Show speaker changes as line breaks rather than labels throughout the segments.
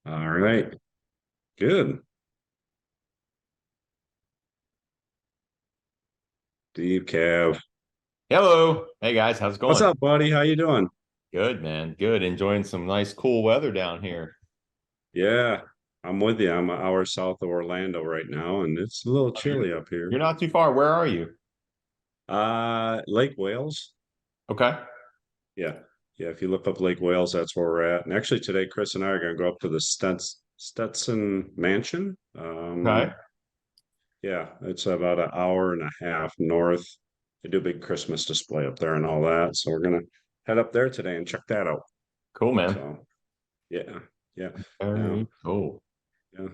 All right. Good. Steve, Cav.
Hello. Hey guys, how's it
What's
going?
up, buddy? How you doing?
Good, man. Good. Enjoying some nice cool weather down here.
Yeah, I'm with you. I'm an hour south of Orlando right now, and it's a little
Oh, You're
chilly up here.
you're not too far. Where are you?
Lake Wales.
Okay.
Yeah. Yeah, if you look up Lake Wales, that's where we're at. And actually today, Chris and I are gonna go up to the Stetson Mansion.
Okay.
Yeah, it's about an hour and a half north. They do a big Christmas display up there and all that. So we're gonna head up there today and check that out.
Cool, man.
So yeah, yeah. Now,
Very cool.
yeah,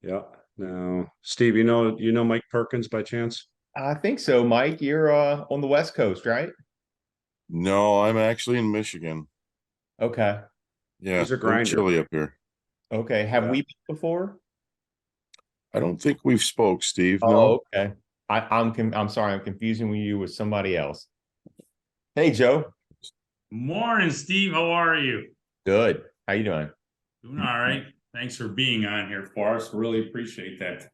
yeah. Now, Steve, you know Mike Perkins by chance?
I think so, Mike. You're on the West Coast, right?
No, I'm actually in Michigan.
Okay.
Yeah,
He's a
a little
grinder.
chilly up here.
Okay. Have
Yeah.
we met before?
I don't think we've spoke, Steve. No.
Oh, okay. I'm sorry, I'm confusing you with somebody else. Hey, Joe.
Morning, Steve. How are you?
Good. How you doing?
Doing all right. Thanks for being on here for us. Really appreciate that.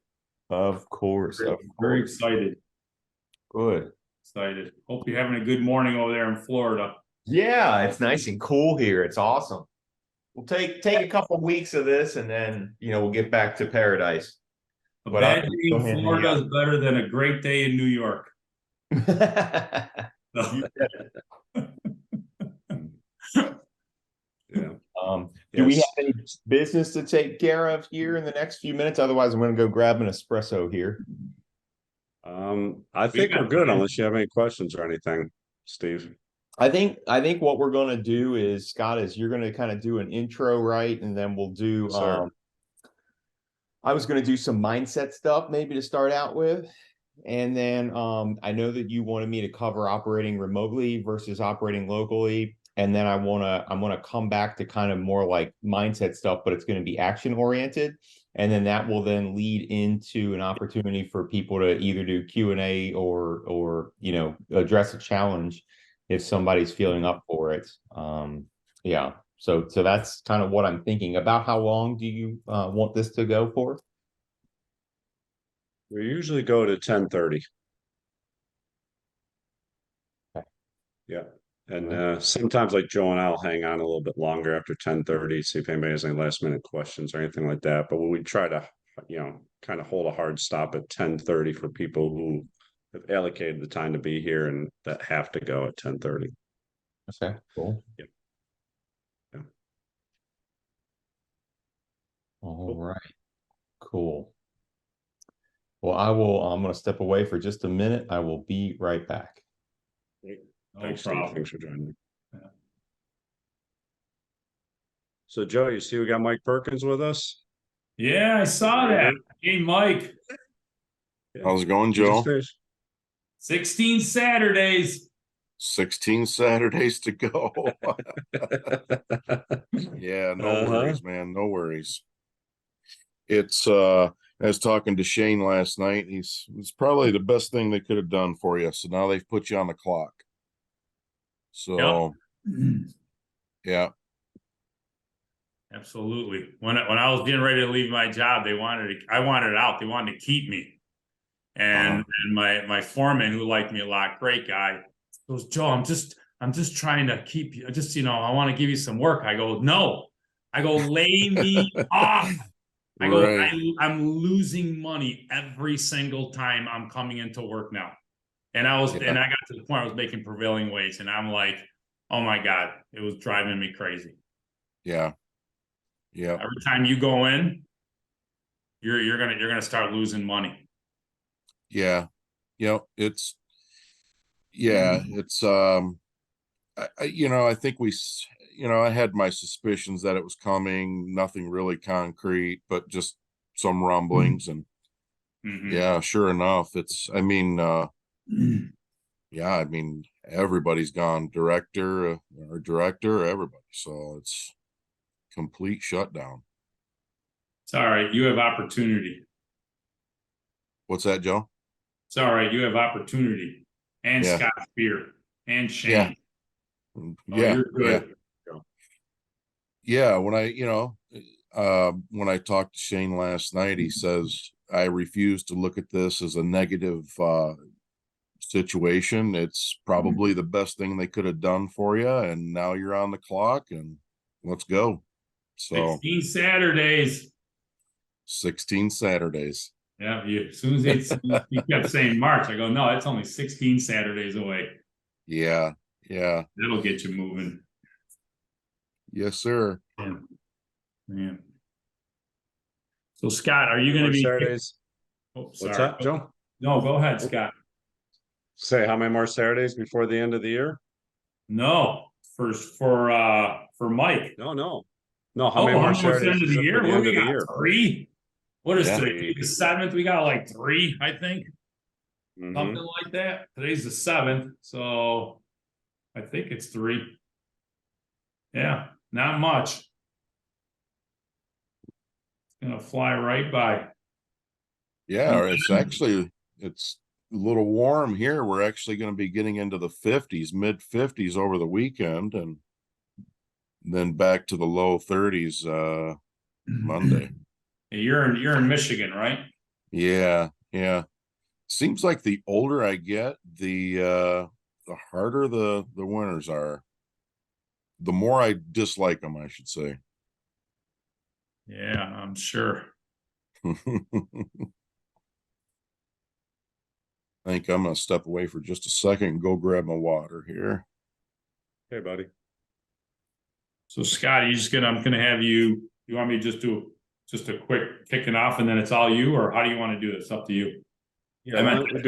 Of course.
Very,
Of
very
course.
excited.
Good.
Excited. Hope you're having a good morning over there in Florida.
Yeah, it's nice and cool here. It's awesome. We'll take a couple of weeks of this and then we'll get back to paradise.
A
But I'm
bad day in Florida is better than a great day in New York. So,
Yeah.
Do we have
Yes.
any business to take care of here in the next few minutes? Otherwise, I'm going to go grab an espresso here.
I
we
think we're
got
good
time.
unless you have any questions or anything, Steve.
I think what we're going to do is, Scott, is you're going to kind of do an intro, right? And then we'll do
Yes, sir.
I was going to do some mindset stuff maybe to start out with. And then I know that you wanted me to cover operating remotely versus operating locally. And then I want to come back to kind of more like mindset stuff, but it's going to be action oriented. And then that will then lead into an opportunity for people to either do Q&A or address a challenge if somebody's feeling up for it. Yeah. So that's kind of what I'm thinking. About how long do you want this to go for?
We usually go to 10:30.
Okay.
Yeah. And
Right.
sometimes like Joe and I'll hang on a little bit longer after 10:30, see if anybody has any last minute questions or anything like that. But we try to, kind of hold a hard stop at 10:30 for people who have allocated the time to be here and that have to go at 10:30.
Okay, cool.
Yeah. Yeah.
All
Cool.
right, cool. Well, I'm going to step away for just a minute. I will be right back.
Great.
No
Thanks, Steve.
problem.
Thanks for joining me.
Yeah.
So, Joe, you see we got Mike Perkins with us?
Yeah, I saw that. Hey, Mike,
Yeah.
How's it going,
He just
Joe?
finished.
16 Saturdays.
16 Saturdays to go. Yeah, no
Uh-huh.
worries, man. No worries. It's I was talking to Shane last night. It's probably the best thing they could have done for you. So now they've put you on the clock.
Yep.
So yeah.
Absolutely. When I was getting ready to leave my job, I wanted out. They wanted to keep me. And
Uh-huh.
and my foreman, who liked me a lot, great guy, goes, Joe, I'm just trying to keep you. I want to give you some work. I go, no. I go, lay me off. I go,
Right.
I'm losing money every single time I'm coming into work now. And
Yeah.
I got to the point I was making prevailing wage, and I'm like, oh my God, it was driving me crazy.
Yeah. Yeah.
Every time you go in, you're gonna start losing money.
Yeah. It's it's I think I had my suspicions that it was coming, nothing really concrete, but just some rumblings. And
Mm-hmm.
yeah, sure enough, I mean, everybody's gone, director, everybody. So it's complete shutdown.
It's all right. You have opportunity.
What's that, Joe?
It's all right. You have opportunity. And
Yeah.
Scott Spear and
Yeah.
Shane. Oh,
Yeah.
you're
Yeah.
good.
Yeah, when I talked to Shane last night, he says, I refuse to look at this as a negative situation. It's probably the best thing they could have done for you, and now you're on the clock, and let's go. So
16 Saturdays.
16 Saturdays.
Yeah, as soon as he kept saying March, I go, no, it's only 16 Saturdays away.
Yeah, yeah.
That'll get you moving.
Yes, sir.
Yeah. Man. So Scott, are you going to
More
be
Saturdays?
Oh,
What's
sorry.
that, Joe?
No, go ahead, Scott.
Say how many more Saturdays before the end of the year?
No, for Mike.
No. How
Oh,
many more
almost
Saturdays
end of
is
the
it
year.
for the
What
end
we
of the
got?
year?
3? What is
Yeah.
today? The 7th. We got like 3, I think.
Mhm.
Something like that. Today's the 7th, so I think it's 3. Yeah, not much. It's gonna fly right by.
Yeah, it's a little warm here. We're actually going to be getting into the 50s, mid 50s over the weekend, and then back to the low 30s Monday.
You're in Michigan, right?
Yeah, yeah. Seems like the older I get, the harder the winters are. The more I dislike them, I should say.
Yeah, I'm sure.
I think I'm gonna step away for just a second and go grab my water here.
Hey, buddy.
So Scott, I'm gonna have you want me to just do just a quick kicking off and then it's all you, or how do you want to do this? Up to you.
Yeah, why don't we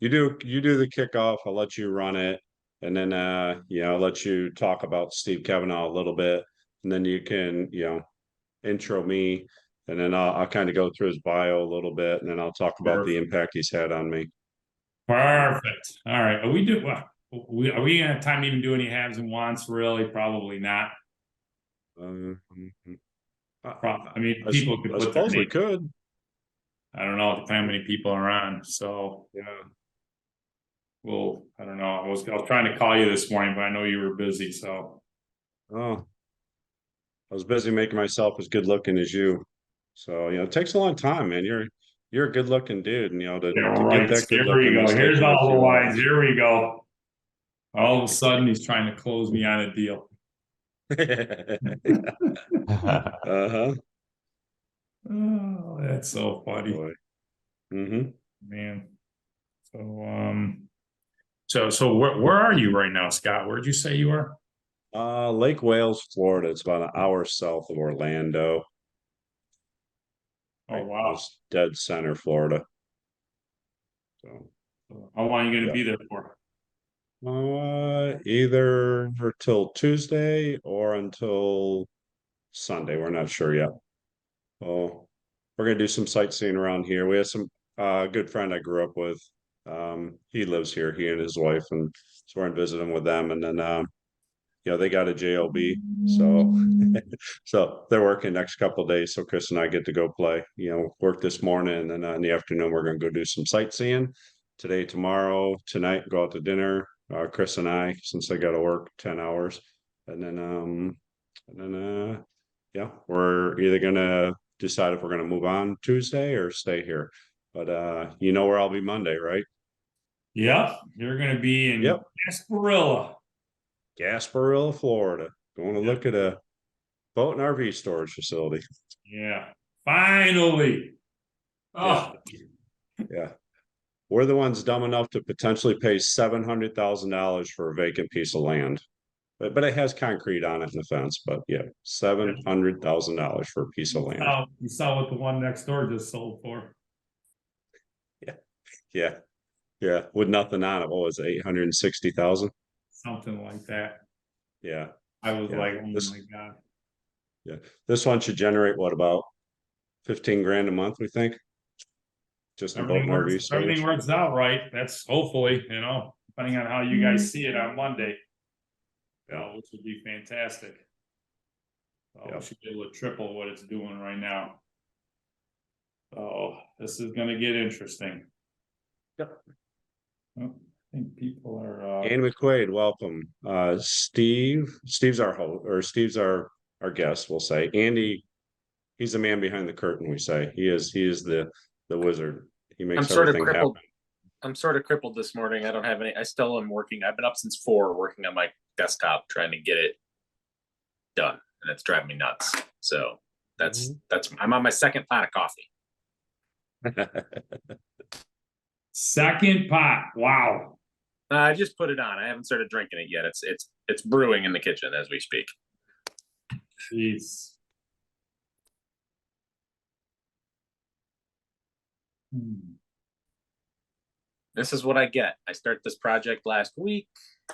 do you do the kickoff. I'll let you run it, and then I'll let you talk about Steve Cavanaugh a little bit, and then you can intro me, and then I'll kind of go through his bio a little bit, and then I'll talk about the impact he's had on me.
Perfect. All right. Are we gonna have time to even do any haves and wants? Really? Probably not. I mean, people could
I
put their
suppose we
name.
could.
I don't know. Depending how many people are on. So
Yeah.
well, I don't know. I was trying to call you this morning, but I know you were busy. So
Oh, I was busy making myself as good looking as you. So, it takes a long time, man. You're a good looking dude, and to
yeah,
get
right.
that good
Here we
looking
go.
is
Here's
taking a
all the
few
lines.
hours.
Here we go. All of a sudden, he's trying to close me on a deal.
Uh-huh.
Oh, that's so funny,
Boy. Mm-hmm.
man. So where are you right now, Scott? Where'd you say you are?
Lake Wales, Florida. It's about an hour south of Orlando.
Oh wow!
It's dead center, Florida. So,
How long are you going to
yeah.
be there for?
Either until Tuesday or until Sunday. We're not sure yet. Oh, we're gonna do some sightseeing around here. We have some good friend I grew up with. He lives here, he and his wife, and so we're visiting with them. And then they got a JOB, so so they're working next couple of days. So Chris and I get to go play. Work this morning, and then in the afternoon we're gonna go do some sightseeing. Today, tomorrow, tonight, go out to dinner. Chris and I, since I got to work 10 hours, and then yeah, we're either gonna decide if we're gonna move on Tuesday or stay here. But where I'll be Monday, right?
Yep, you're going to be in
Yep.
Gasparilla.
Gasparilla, Florida. Going to look at a boat and RV storage facility.
Yeah, finally. Oh,
Yeah. We're the ones dumb enough to potentially pay $700,000 for a vacant piece of land. But it has concrete on it in the fence. But yeah, $700,000 for a piece of land.
you saw what the one next door just sold for.
Yeah. With nothing on it. What was it? 860,000?
Something like that.
Yeah.
I was
Yeah.
like, oh my God.
Yeah. This one should generate what, about 15 grand a month, we think? Just a boat and RV storage.
Everything works out right. That's hopefully, depending on how you guys see it on Monday. Which would be fantastic. We should be able to triple what it's doing right now. Oh, this is going to get interesting.
Yep.
think people are.
Ann McQuaid, welcome. Steve's our host, or Steve's our guest. We'll say Andy. He's the man behind the curtain. We say he is the wizard. He makes everything happen.
I'm sort of crippled this morning. I don't have any. I still am working. I've been up since 4 working on my desktop trying to get it done, and it's driving me nuts. So that's I'm on my second pot of coffee.
Second pot. Wow.
I just put it on. I haven't started drinking it yet. It's brewing in the kitchen as we speak.
Jeez.
This is what I get. I start this project last week.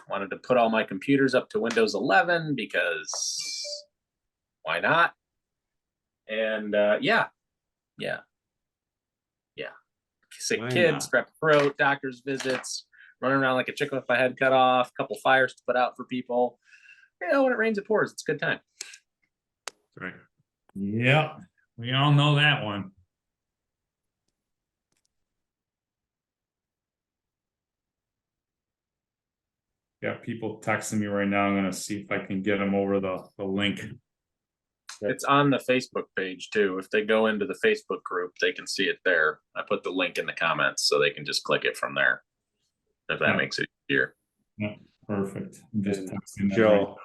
Wanted to put all my computers up to Windows 11 because why not? And yeah. Sick
Why
kids,
not?
strep throat, doctor's visits, running around like a chicken with my head cut off, a couple fires to put out for people. You know, when it rains, it pours. It's a good time.
Right.
Yep. We all know that one. Got people texting me right now. I'm gonna see if I can get them over the link.
It's on the Facebook page too. If they go into the Facebook group, they can see it there. I put the link in the comments so they can just click it from there. If that makes it easier.
Yeah, perfect. I'm just
And
texting them
Joe,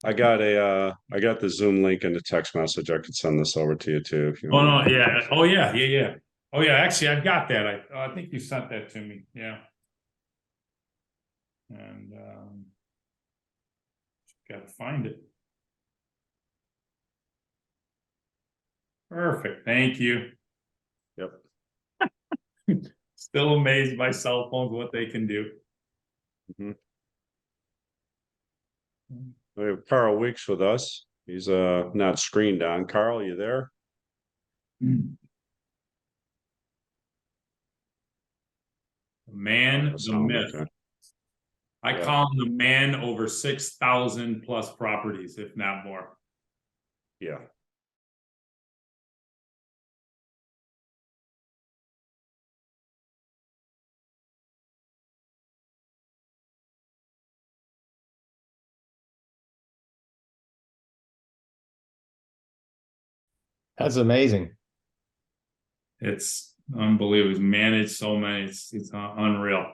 I got the Zoom link in the text message. I could send this over to you too. If you
Oh
want.
no, yeah. Oh yeah. Oh yeah, actually I've got that. I think you sent that to me. Yeah. And gotta find it. Perfect. Thank you.
Yep.
Still amazed by cell phones, what they can do.
We have Carl Weeks with us. He's not screened on. Carl, you there?
The man, the myth.
Okay.
I call him the man over 6,000 plus properties, if not more.
Yeah.
That's amazing.
It's unbelievable. He's managed so many. It's unreal.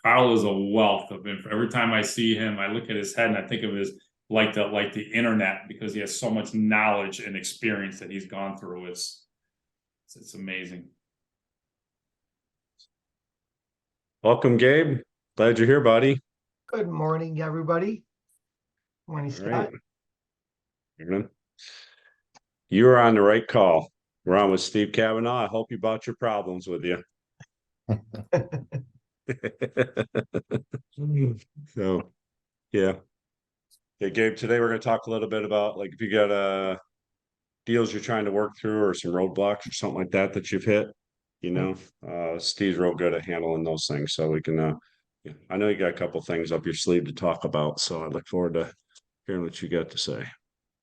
Carl is a wealth of info. Every time I see him, I look at his head and I think of his like the internet, because he has so much knowledge and experience that he's gone through. It's amazing.
Welcome, Gabe. Glad you're here, buddy.
Good morning, everybody. Morning,
All right.
Scott.
Evening. You are on the right call. We're on with Steve Cavanaugh. I hope you brought your problems with you. So, yeah. Yeah, Gabe, today we're going to talk a little bit about, like, if you got deals you're trying to work through or some roadblocks or something like that you've hit, Steve's real good at handling those things. So we can, yeah, I know you got a couple things up your sleeve to talk about. So I look forward to hearing what you got to say.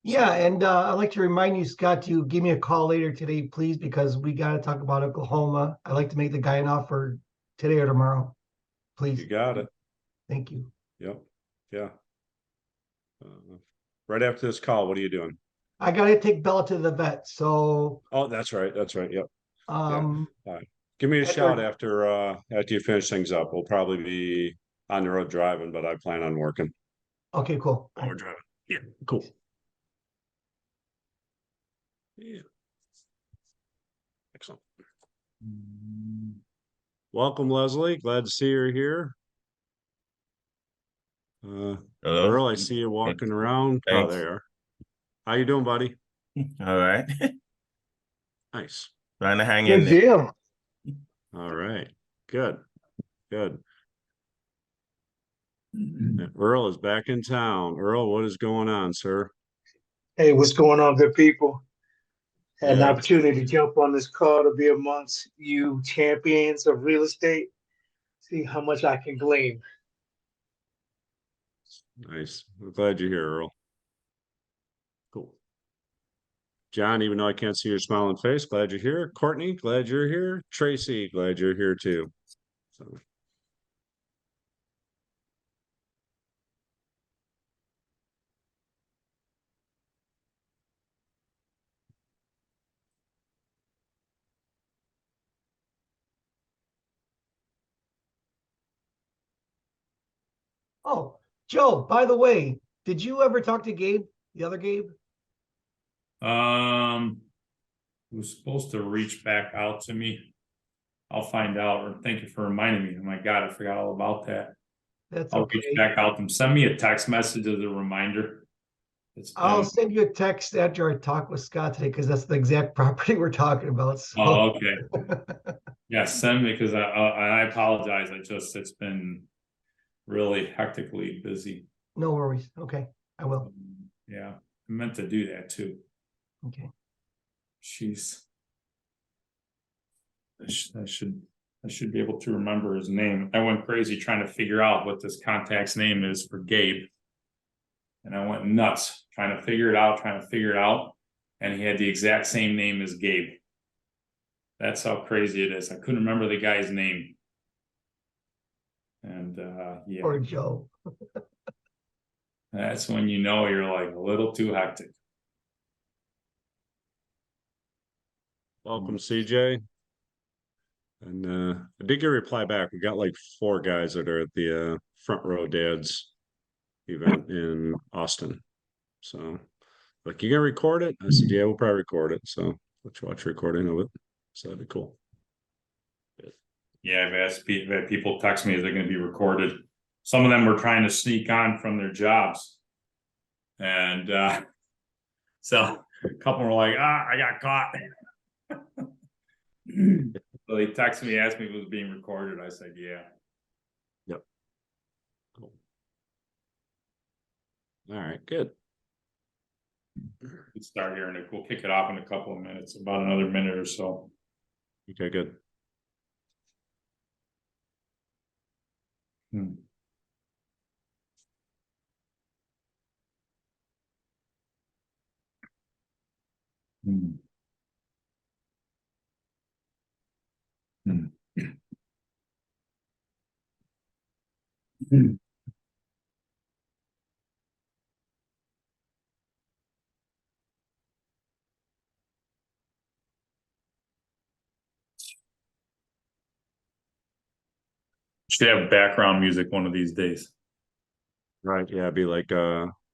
Yeah, and I'd like to remind you, Scott, to give me a call later today, please, because we got to talk about Oklahoma. I'd like to make the guy an offer today or tomorrow, please.
You got it.
Thank you.
Yep. Yeah. Right after this call, what are you doing?
I got to take Bella to the vet, so.
Oh, that's right. That's right. Yep.
All
right. Give me a
Edward.
shout after you finish things up. We'll probably be on the road driving, but I plan on working.
Okay, cool.
Oh, we're driving. Yeah, cool. Yeah. Excellent. Welcome, Leslie. Glad to see you here.
Hello.
Earl, I see you walking around. Oh,
Thanks.
there. How you doing, buddy?
All right.
Nice.
Trying to hang in
Good
there.
deal.
All right. Good. Good. Earl is back in town. Earl, what is going on, sir?
Hey, what's going on, good people? Had an
Yeah.
opportunity to jump on this call to be amongst you champions of real estate. See how much I can glean.
Nice. I'm glad you're here, Earl. Cool. John, even though I can't see your smiling face, glad you're here. Courtney, glad you're here. Tracy, glad you're here too. So,
Oh, Joe, by the way, did you ever talk to Gabe, the other Gabe?
He was supposed to reach back out to me. I'll find out, or thank you for reminding me. Oh my God, I forgot all about that.
That's
I'll
okay.
reach back out to him. Send me a text message as a reminder.
I'll send you a text after I talk with Scott today because that's the exact property we're talking about. So.
Oh, okay. Yeah, send me because I apologize. It's been really hectically busy.
No worries. Okay, I will.
Yeah, I meant to do that too.
Okay.
Jeez. I should be able to remember his name. I went crazy trying to figure out what this contact's name is for Gabe. And I went nuts trying to figure it out. And he had the exact same name as Gabe. That's how crazy it is. I couldn't remember the guy's name. And yeah.
Or Joe.
That's when you know you're like a little too hectic.
Welcome, CJ. And I did get a reply back. We got like 4 guys that are at the Front Row Dads event in Austin. So, like, you gonna record it? I said, yeah, we'll probably record it. So let's watch a recording of it. So that'd be cool.
Yeah, I've had people text me, is it going to be recorded? Some of them were trying to sneak on from their jobs. And so a couple were like, I got caught. So they texted me, asked me if it was being recorded. I said, yeah.
Yep. Cool. All right, good.
We'll start here and we'll kick it off in a couple of minutes, about another minute or so.
Okay, good.
Hmm. Hmm. Hmm. Hmm. Should have background music one of these days.
Right, yeah, it'd be like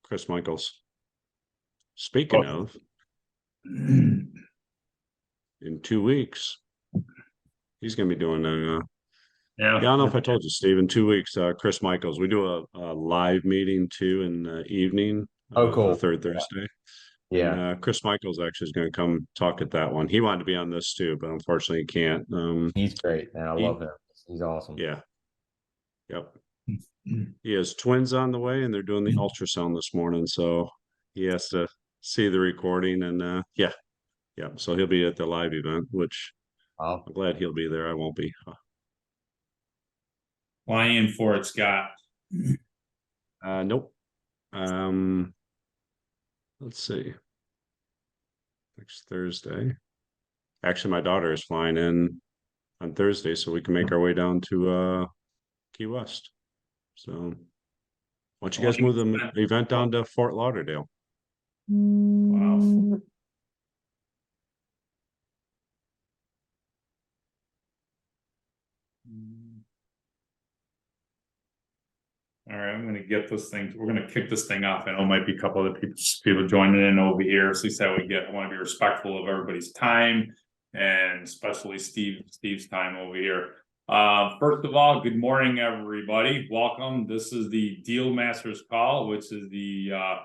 Chris Michaels. Speaking of, in 2 weeks, he's gonna be doing yeah, I don't know if I told you, Steve, in 2 weeks, Chris Michaels, we do a live meeting too in the evening.
Oh, cool.
The third Thursday.
Yeah.
And Chris Michaels actually is going to come talk at that one. He wanted to be on this too, but unfortunately he can't.
He's great, man. I love him. He's awesome.
Yeah. Yep. He has twins on the way and they're doing the ultrasound this morning. So he has to see the recording and yeah. So he'll be at the live event, which I'm glad he'll be there. I won't be.
Fly in for it, Scott.
Nope. Let's see. Next Thursday. Actually, my daughter is flying in on Thursday, so we can make our way down to Key West. So why don't you guys move the event down to Fort Lauderdale?
Wow. All right, I'm going to get this thing. We're going to kick this thing off. I know it might be a couple of people joining in over here. So at least I want to be respectful of everybody's time and especially Steve's time over here. First of all, good morning, everybody. Welcome. This is the DealMasters call, which is the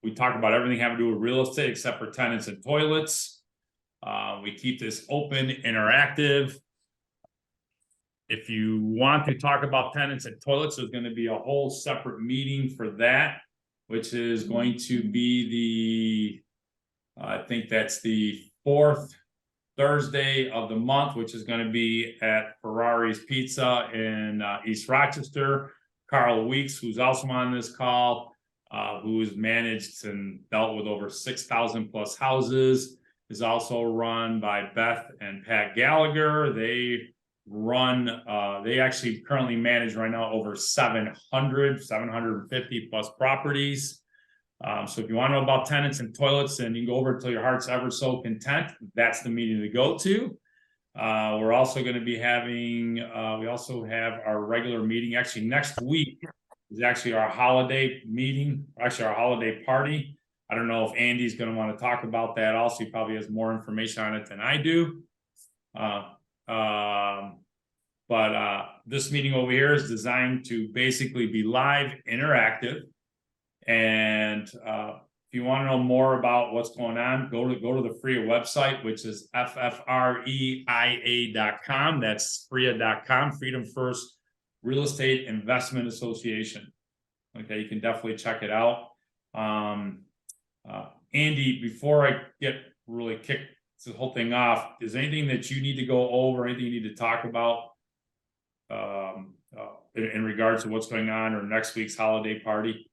we talk about everything having to do with real estate except for tenants and toilets. We keep this open, interactive. If you want to talk about tenants and toilets, there's going to be a whole separate meeting for that, which is going to be I think that's the 4th Thursday of the month, which is going to be at Ferrari's Pizza in East Rochester. Carl Weeks, who's also on this call, who's managed and dealt with over 6,000 plus houses, is also run by Beth and Pat Gallagher. They actually currently manage right now over 750 plus properties. So if you want to know about tenants and toilets and you can go over until your heart's ever so content, that's the meeting to go to. We're also going to be having, we also have our regular meeting. Actually, next week is actually our holiday meeting, actually our holiday party. I don't know if Andy's going to want to talk about that also. He probably has more information on it than I do. But this meeting over here is designed to basically be live, interactive. And if you want to know more about what's going on, go to the FREIA website, which is ffreia.com. That's FREIA.com, Freedom First Real Estate Investment Association. Okay, you can definitely check it out. Andy, before I get really kicked the whole thing off, is there anything that you need to go over, anything you need to talk about in regards to what's going on or next week's holiday party?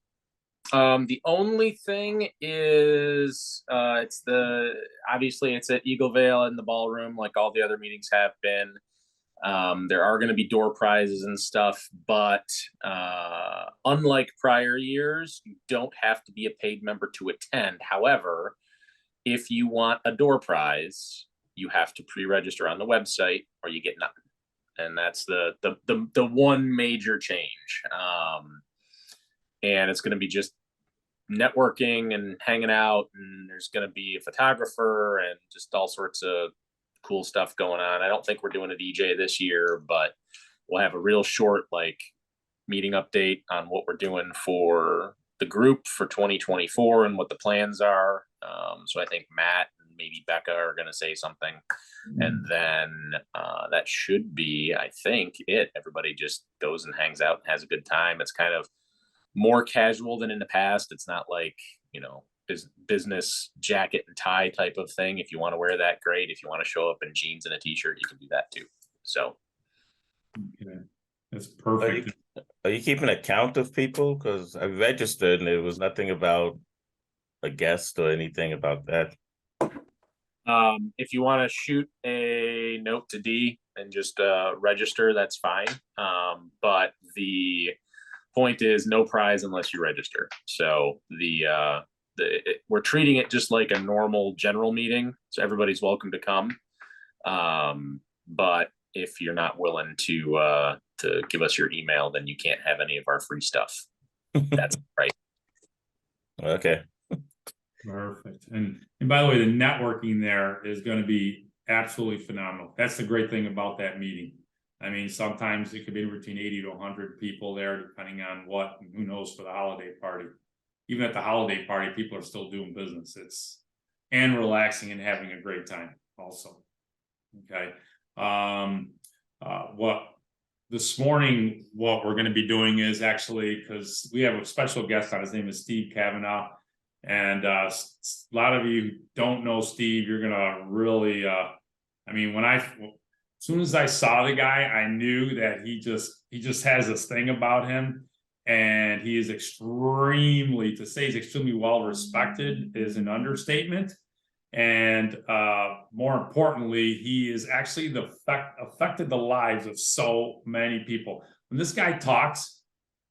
The only thing is, obviously it's at Eagle Vale in the ballroom, like all the other meetings have been. There are going to be door prizes and stuff, but unlike prior years, you don't have to be a paid member to attend. However, if you want a door prize, you have to pre-register on the website or you get nothing. And that's the one major change. And it's going to be just networking and hanging out, and there's going to be a photographer and just all sorts of cool stuff going on. I don't think we're doing a DJ this year, but we'll have a real short meeting update on what we're doing for the group for 2024 and what the plans are. So I think Matt and maybe Becca are going to say something, and then that should be, I think, it. Everybody just goes and hangs out and has a good time. It's kind of more casual than in the past. It's not like, business jacket and tie type of thing. If you want to wear that, great. If you want to show up in jeans and a t-shirt, you can do that too. So
okay, that's perfect.
Are you keeping a count of people? Because I registered and there was nothing about a guest or anything about that.
if you want to shoot a note to D and just register, that's fine. But the point is no prize unless you register. So we're treating it just like a normal general meeting, so everybody's welcome to come. But if you're not willing to give us your email, then you can't have any of our free stuff. That's right.
Okay.
Perfect. And by the way, the networking there is going to be absolutely phenomenal. That's the great thing about that meeting. I mean, sometimes it could be between 80 to 100 people there, depending on what, and who knows for the holiday party. Even at the holiday party, people are still doing business. And relaxing and having a great time also. Okay. This morning, what we're going to be doing is actually, because we have a special guest on, his name is Steve Cavanaugh. And a lot of you don't know Steve. You're going to really, I mean, as soon as I saw the guy, I knew that he just has this thing about him. And he is extremely, to say he's extremely well respected is an understatement. And more importantly, he is actually affected the lives of so many people. When this guy talks,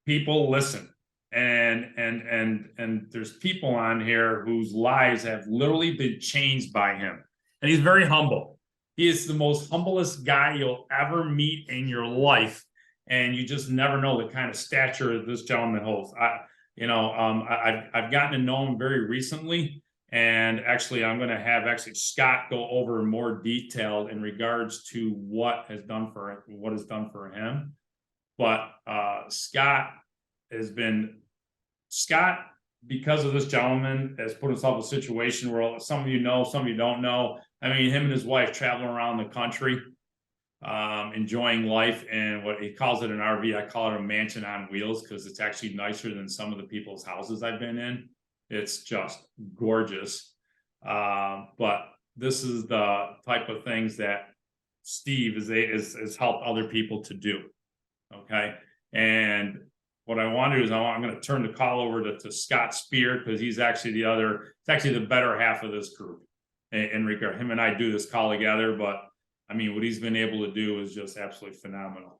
people listen. And there's people on here whose lives have literally been changed by him. And he's very humble. He is the most humblest guy you'll ever meet in your life. And you just never know the kind of stature this gentleman holds. I've gotten to know him very recently. And actually, I'm going to have Scott go over more detail in regards to what is done for him. But Scott, because of this gentleman, has put himself in a situation where some of you know, some of you don't know. I mean, him and his wife traveling around the country, enjoying life, and what he calls it an RV, I call it a mansion on wheels, because it's actually nicer than some of the people's houses I've been in. It's just gorgeous. But this is the type of things that Steve has helped other people to do. Okay. And what I want to do is I'm going to turn the call over to Scott Spear, because he's actually the better half of this group in regard. Him and I do this call together, but I mean, what he's been able to do is just absolutely phenomenal.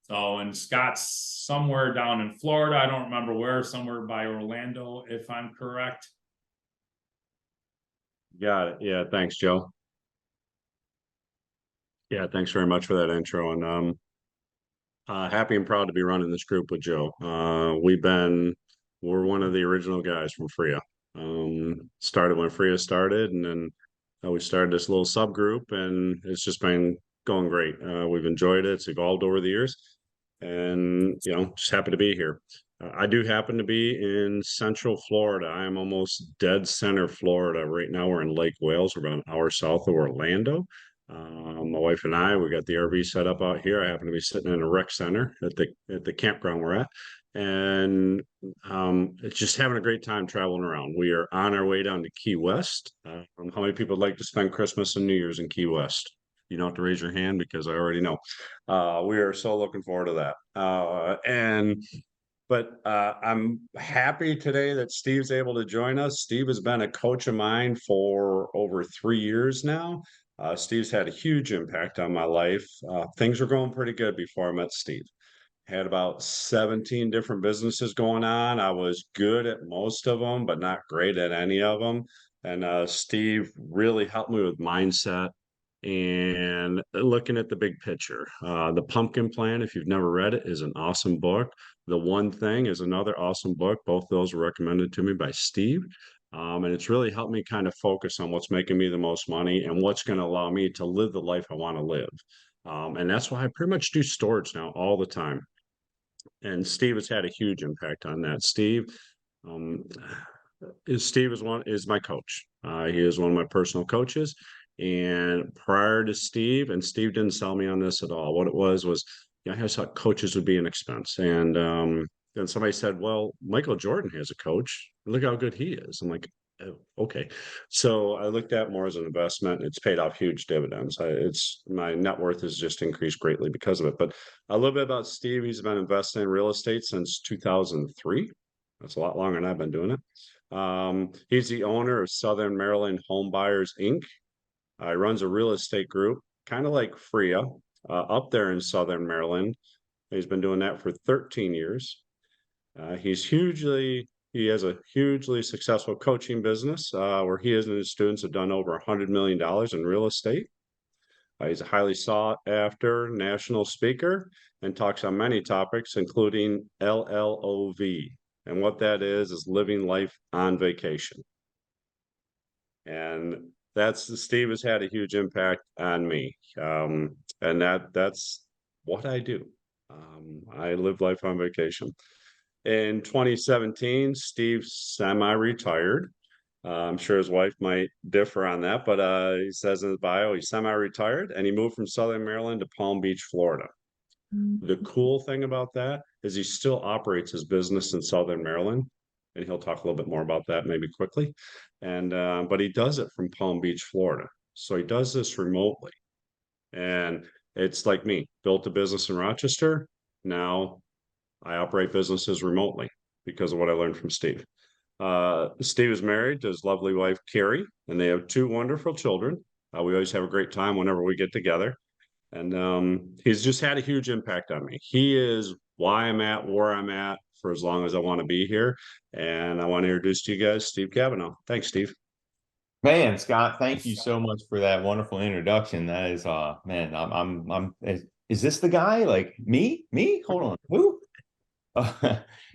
So, and Scott's somewhere down in Florida. I don't remember where, somewhere by Orlando, if I'm correct.
Got it. Yeah. Thanks, Joe. Yeah, thanks very much for that intro. And happy and proud to be running this group with Joe. We're one of the original guys from Freya. Started when Freya started, and then we started this little subgroup, and it's just been going great. We've enjoyed it. It's evolved over the years, and just happy to be here. I do happen to be in Central Florida. I am almost dead center Florida. Right now, we're in Lake Wales. We're about an hour south of Orlando. My wife and we got the RV set up out here. I happen to be sitting in a rec center at the campground we're at, and it's just having a great time traveling around. We are on our way down to Key West. How many people would like to spend Christmas and New Year's in Key West? You don't have to raise your hand because I already know. We are so looking forward to that. But I'm happy today that Steve's able to join us. Steve has been a coach of mine for over 3 years now. Steve's had a huge impact on my life. Things were going pretty good before I met Steve. Had about 17 different businesses going on. I was good at most of them, but not great at any of them. And Steve really helped me with mindset and looking at the big picture. The Pumpkin Plan, if you've never read it, is an awesome book. The One Thing is another awesome book. Both those were recommended to me by Steve. And it's really helped me kind of focus on what's making me the most money and what's going to allow me to live the life I want to live. And that's why I pretty much do storage now all the time. And Steve has had a huge impact on that. Um, Steve is my coach. He is one of my personal coaches. And prior to Steve, and Steve didn't sell me on this at all. What it was, I always thought coaches would be an expense. And then somebody said, well, Michael Jordan has a coach. Look how good he is. I'm like, oh, okay. So I looked at more as an investment. It's paid off huge dividends. My net worth has just increased greatly because of it. But a little bit about Steve. He's been investing in real estate since 2003. That's a lot longer than I've been doing it. He's the owner of Southern Maryland Home Buyers Inc. He runs a real estate group, kind of like Freya, up there in Southern Maryland. He's been doing that for 13 years. He has a hugely successful coaching business where he and his students have done over $100 million in real estate. He's a highly sought after national speaker and talks on many topics, including LLOV. And what that is living life on vacation. And Steve has had a huge impact on me. And that's what I do. I live life on vacation. In 2017, Steve semi-retired. I'm sure his wife might differ on that, but he says in his bio, he's semi-retired and he moved from Southern Maryland to Palm Beach, Florida. The cool thing about that is he still operates his business in Southern Maryland, and he'll talk a little bit more about that maybe quickly. But he does it from Palm Beach, Florida. So he does this remotely. And it's like me, built a business in Rochester. Now I operate businesses remotely because of what I learned from Steve. Steve is married to his lovely wife, Carrie, and they have 2 wonderful children. We always have a great time whenever we get together. And he's just had a huge impact on me. He is why I'm at where I'm at for as long as I want to be here. And I want to introduce to you guys Steve Cavanaugh. Thanks, Steve.
Man, Scott, thank you so much for that wonderful introduction. That is man, is this the guy? Like me? Hold on. Who?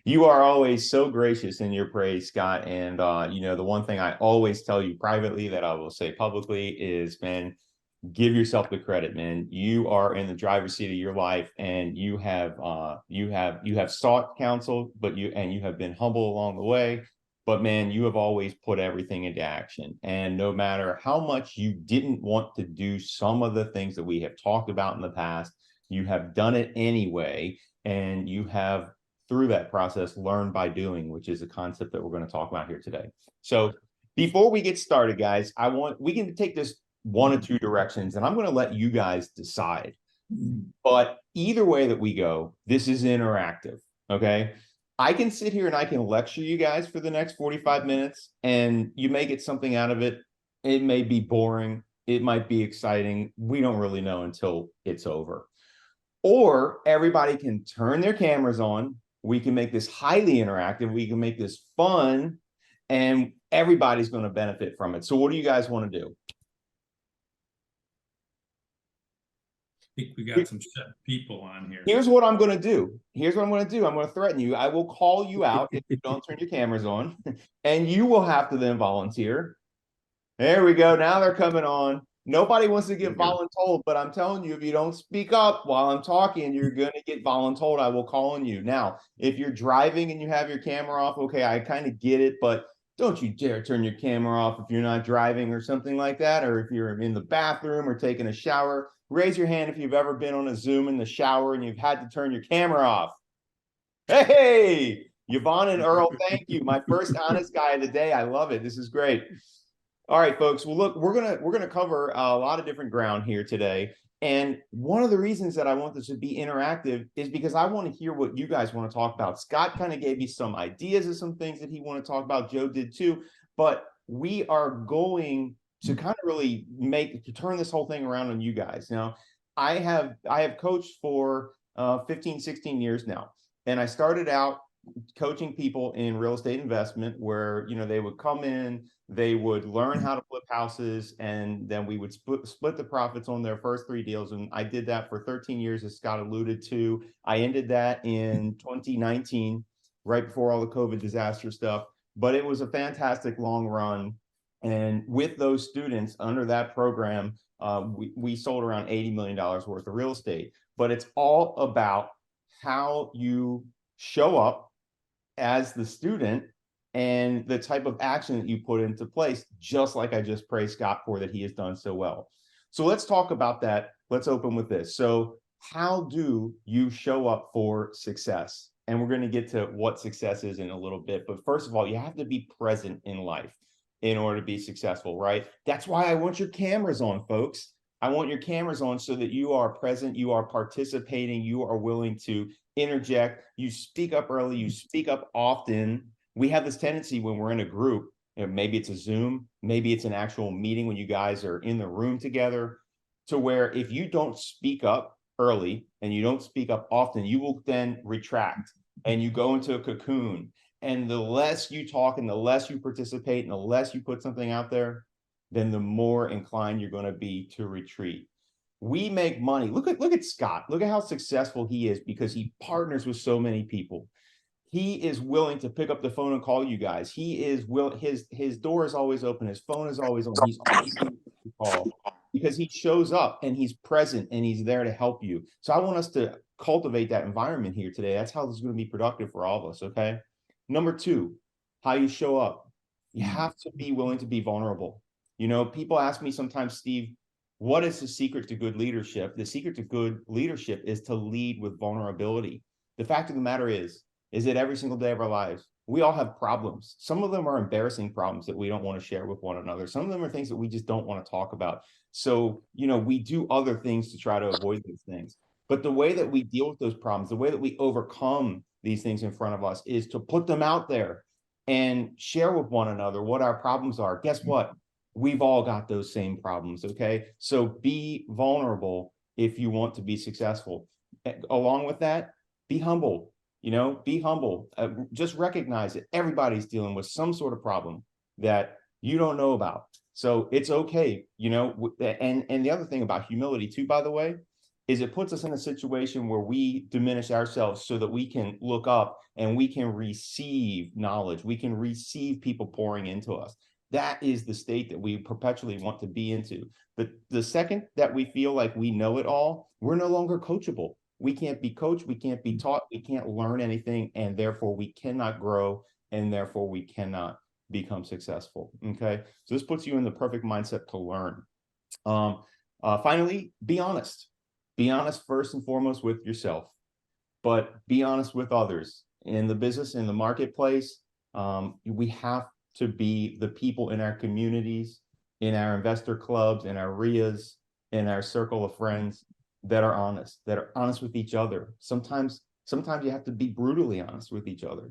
You are always so gracious in your praise, Scott. And the one thing I always tell you privately that I will say publicly is, man, give yourself the credit, man. You are in the driver's seat of your life, and you have sought counsel, but you have been humble along the way. But man, you have always put everything into action. And no matter how much you didn't want to do some of the things that we have talked about in the past, you have done it anyway. And you have, through that process, learned by doing, which is a concept that we're going to talk about here today. So before we get started, guys, we can take this one of 2 directions, and I'm going to let you guys decide. But either way that we go, this is interactive. Okay. I can sit here and I can lecture you guys for the next 45 minutes, and you may get something out of it. It may be boring. It might be exciting. We don't really know until it's over. Or everybody can turn their cameras on. We can make this highly interactive. We can make this fun, and everybody's going to benefit from it. So what do you guys want to do?
think we got some people on here.
Here's what I'm going to do. Here's what I'm going to do. I'm going to threaten you. I will call you out if you don't turn your cameras on, and you will have to then volunteer. There we go. Now they're coming on. Nobody wants to get voluntold, but I'm telling you, if you don't speak up while I'm talking, you're going to get voluntold. I will call on you. Now, if you're driving and you have your camera off, okay, I kind of get it, but don't you dare turn your camera off if you're not driving or something like that, or if you're in the bathroom or taking a shower. Raise your hand if you've ever been on a Zoom in the shower and you've had to turn your camera off. Hey, Yvonne and Earl, thank you. My first honest guy of the day. I love it. This is great. All right, folks. Well, look, we're gonna cover a lot of different ground here today. And one of the reasons that I want this to be interactive is because I want to hear what you guys want to talk about. Scott kind of gave me some ideas of some things that he wanted to talk about. Joe did too. But we are going to kind of really turn this whole thing around on you guys. Now, I have coached for 15, 16 years now. And I started out coaching people in real estate investment where, they would come in, they would learn how to flip houses, and then we would split the profits on their first 3 deals. And I did that for 13 years, as Scott alluded to. I ended that in 2019, right before all the COVID disaster stuff. But it was a fantastic long run. And with those students under that program, we sold around $80 million worth of real estate. But it's all about how you show up as the student and the type of action that you put into place, just like I just praised Scott for that he has done so well. So let's talk about that. Let's open with this. So how do you show up for success? And we're going to get to what success is in a little bit. But first of all, you have to be present in life in order to be successful, right? That's why I want your cameras on, folks. I want your cameras on so that you are present, you are participating, you are willing to interject, you speak up early, you speak up often. We have this tendency when we're in a group, maybe it's a Zoom, maybe it's an actual meeting when you guys are in the room together, to where if you don't speak up early and you don't speak up often, you will then retract and you go into a cocoon. And the less you talk and the less you participate and the less you put something out there, then the more inclined you're going to be to retreat. We make money. Look at Scott. Look at how successful he is because he partners with so many people. He is willing to pick up the phone and call you guys. He is his door is always open. His phone is always on. He's always willing to call because he shows up and he's present and he's there to help you. So I want us to cultivate that environment here today. That's how this is going to be productive for all of us. Okay. Number 2, how you show up. You have to be willing to be vulnerable. People ask me sometimes, Steve, what is the secret to good leadership? The secret to good leadership is to lead with vulnerability. The fact of the matter is that every single day of our lives, we all have problems. Some of them are embarrassing problems that we don't want to share with one another. Some of them are things that we just don't want to talk about. So, we do other things to try to avoid these things. But the way that we deal with those problems, the way that we overcome these things in front of us is to put them out there and share with one another what our problems are. Guess what? We've all got those same problems, okay? So be vulnerable if you want to be successful. Along with that, be humble, be humble. Just recognize that everybody's dealing with some sort of problem that you don't know about. So it's okay, and the other thing about humility too, by the way, is it puts us in a situation where we diminish ourselves so that we can look up and we can receive knowledge. We can receive people pouring into us. That is the state that we perpetually want to be into. But the second that we feel like we know it all, we're no longer coachable. We can't be coached. We can't be taught. We can't learn anything. And therefore, we cannot grow. And therefore, we cannot become successful. Okay. So this puts you in the perfect mindset to learn. Finally, be honest. Be honest first and foremost with yourself, but be honest with others. In the business, in the marketplace, we have to be the people in our communities, in our investor clubs, in our RIAs, in our circle of friends that are honest with each other. Sometimes you have to be brutally honest with each other.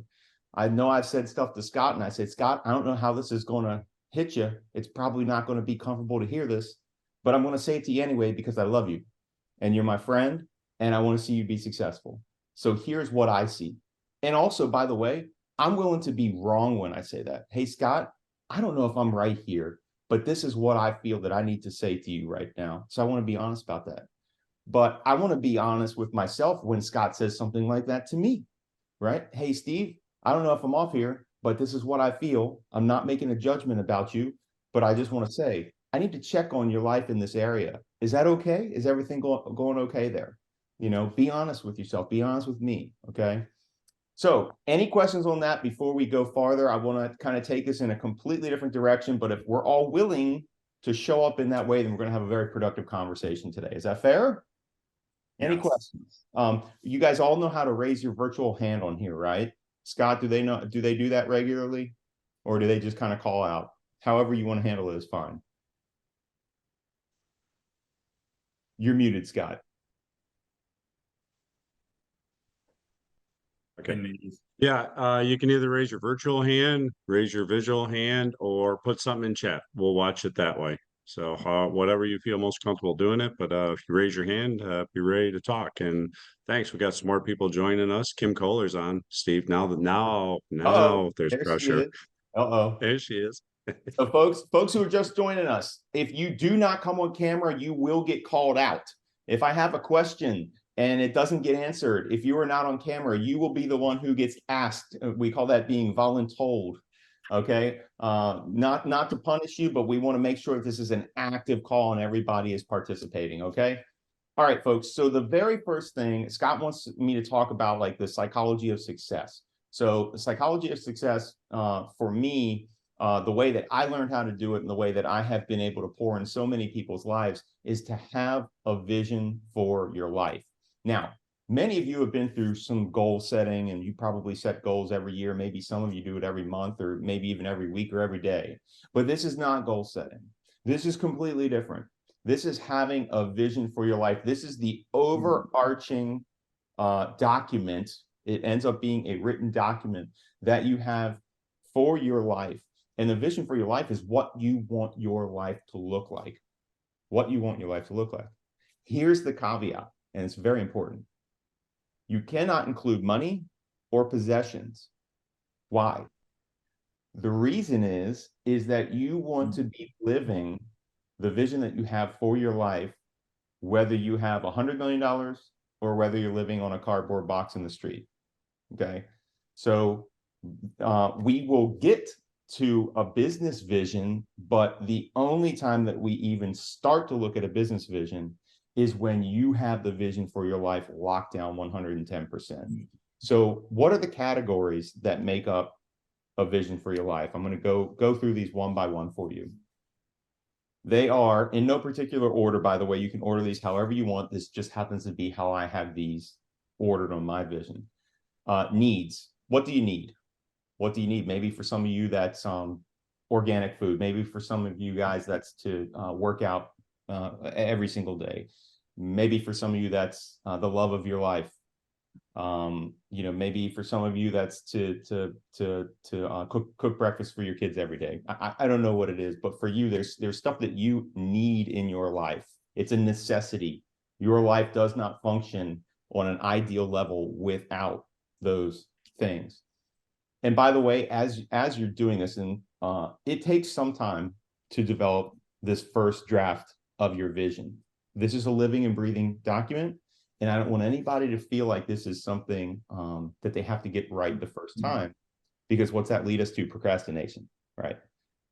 I know I've said stuff to Scott and I said, Scott, I don't know how this is going to hit you. It's probably not going to be comfortable to hear this, but I'm going to say it to you anyway because I love you and you're my friend and I want to see you be successful. So here's what I see. And also, by the way, I'm willing to be wrong when I say that. Hey, Scott, I don't know if I'm right here, but this is what I feel that I need to say to you right now. So I want to be honest about that. But I want to be honest with myself when Scott says something like that to me, right? Hey, Steve, I don't know if I'm off here, but this is what I feel. I'm not making a judgment about you, but I just want to say, I need to check on your life in this area. Is that okay? Is everything going okay there? You know, be honest with yourself. Be honest with me, okay? So any questions on that before we go farther? I want to kind of take us in a completely different direction, but if we're all willing to show up in that way, then we're going to have a very productive conversation today. Is that fair? Any
Yes.
questions? You guys all know how to raise your virtual hand on here, right? Scott, do they do that regularly? Or do they just kind of call out? However you want to handle it is fine. You're muted, Scott.
Okay. Yeah, you can either raise your virtual hand, raise your visual hand, or put something in chat. We'll watch it that way. So whatever you feel most comfortable doing it, but if you raise your hand, be ready to talk. And thanks, we got some more people joining us. Kim Kohler's on. Steve, now there's
There she
pressure.
is. Uh-oh.
There she is.
So folks who are just joining us, if you do not come on camera, you will get called out. If I have a question and it doesn't get answered, if you are not on camera, you will be the one who gets asked. We call that being voluntold. Okay, not to punish you, but we want to make sure that this is an active call and everybody is participating. Okay. All right, folks. So the very first thing Scott wants me to talk about, like the psychology of success. So the psychology of success, for me, the way that I learned how to do it and the way that I have been able to pour in so many people's lives is to have a vision for your life. Now, many of you have been through some goal setting, and you probably set goals every year. Maybe some of you do it every month, or maybe even every week or every day. But this is not goal setting. This is completely different. This is having a vision for your life. This is the overarching document. It ends up being a written document that you have for your life. And the vision for your life is what you want your life to look like. What you want your life to look like. Here's the caveat, and it's very important. You cannot include money or possessions. Why? The reason is that you want to be living the vision that you have for your life, whether you have $100 million or whether you're living on a cardboard box in the street. Okay. So we will get to a business vision, but the only time that we even start to look at a business vision is when you have the vision for your life locked down 110%. So what are the categories that make up a vision for your life? I'm going to go through these one by one for you. They are in no particular order, by the way. You can order these however you want. This just happens to be how I have these ordered on my vision. Needs. What do you need? What do you need? Maybe for some of you, that's organic food. Maybe for some of you guys, that's to work out every single day. Maybe for some of you, that's the love of your life. You know, maybe for some of you, that's to cook breakfast for your kids every day. I don't know what it is, but for you, there's stuff that you need in your life. It's a necessity. Your life does not function on an ideal level without those things. And by the way, as you're doing this, and it takes some time to develop this first draft of your vision. This is a living and breathing document. And I don't want anybody to feel like this is something that they have to get right the first time, because what's that lead us to? Procrastination, right?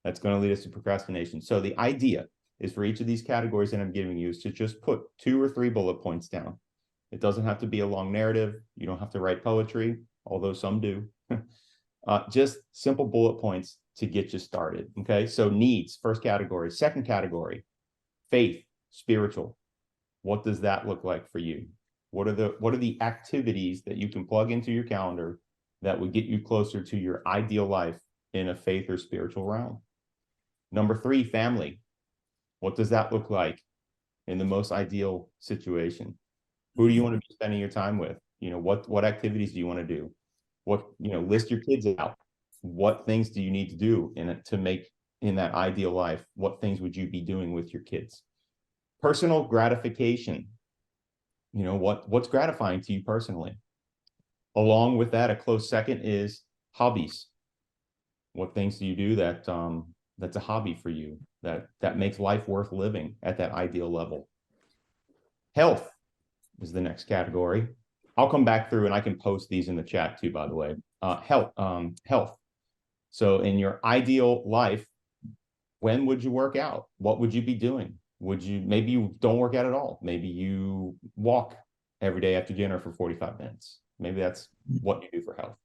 That's going to lead us to procrastination. So the idea is for each of these categories that I'm giving you is to just put 2 or 3 bullet points down. It doesn't have to be a long narrative. You don't have to write poetry, although some do. Just simple bullet points to get you started. Okay, so needs, first category. Second category, faith, spiritual. What does that look like for you? What are the activities that you can plug into your calendar that would get you closer to your ideal life in a faith or spiritual realm? Number 3, family. What does that look like in the most ideal situation? Who do you want to be spending your time with? You know, what activities do you want to do? List your kids out. What things do you need to do to make in that ideal life? What things would you be doing with your kids? Personal gratification. You know, what's gratifying to you personally? Along with that, a close second is hobbies. What things do you do that's a hobby for you, that makes life worth living at that ideal level? Health. is the next category. I'll come back through and I can post these in the chat too, by the way. Health. So in your ideal life, when would you work out? What would you be doing? Maybe you don't work out at all. Maybe you walk every day after dinner for 45 minutes. Maybe that's what you do for health.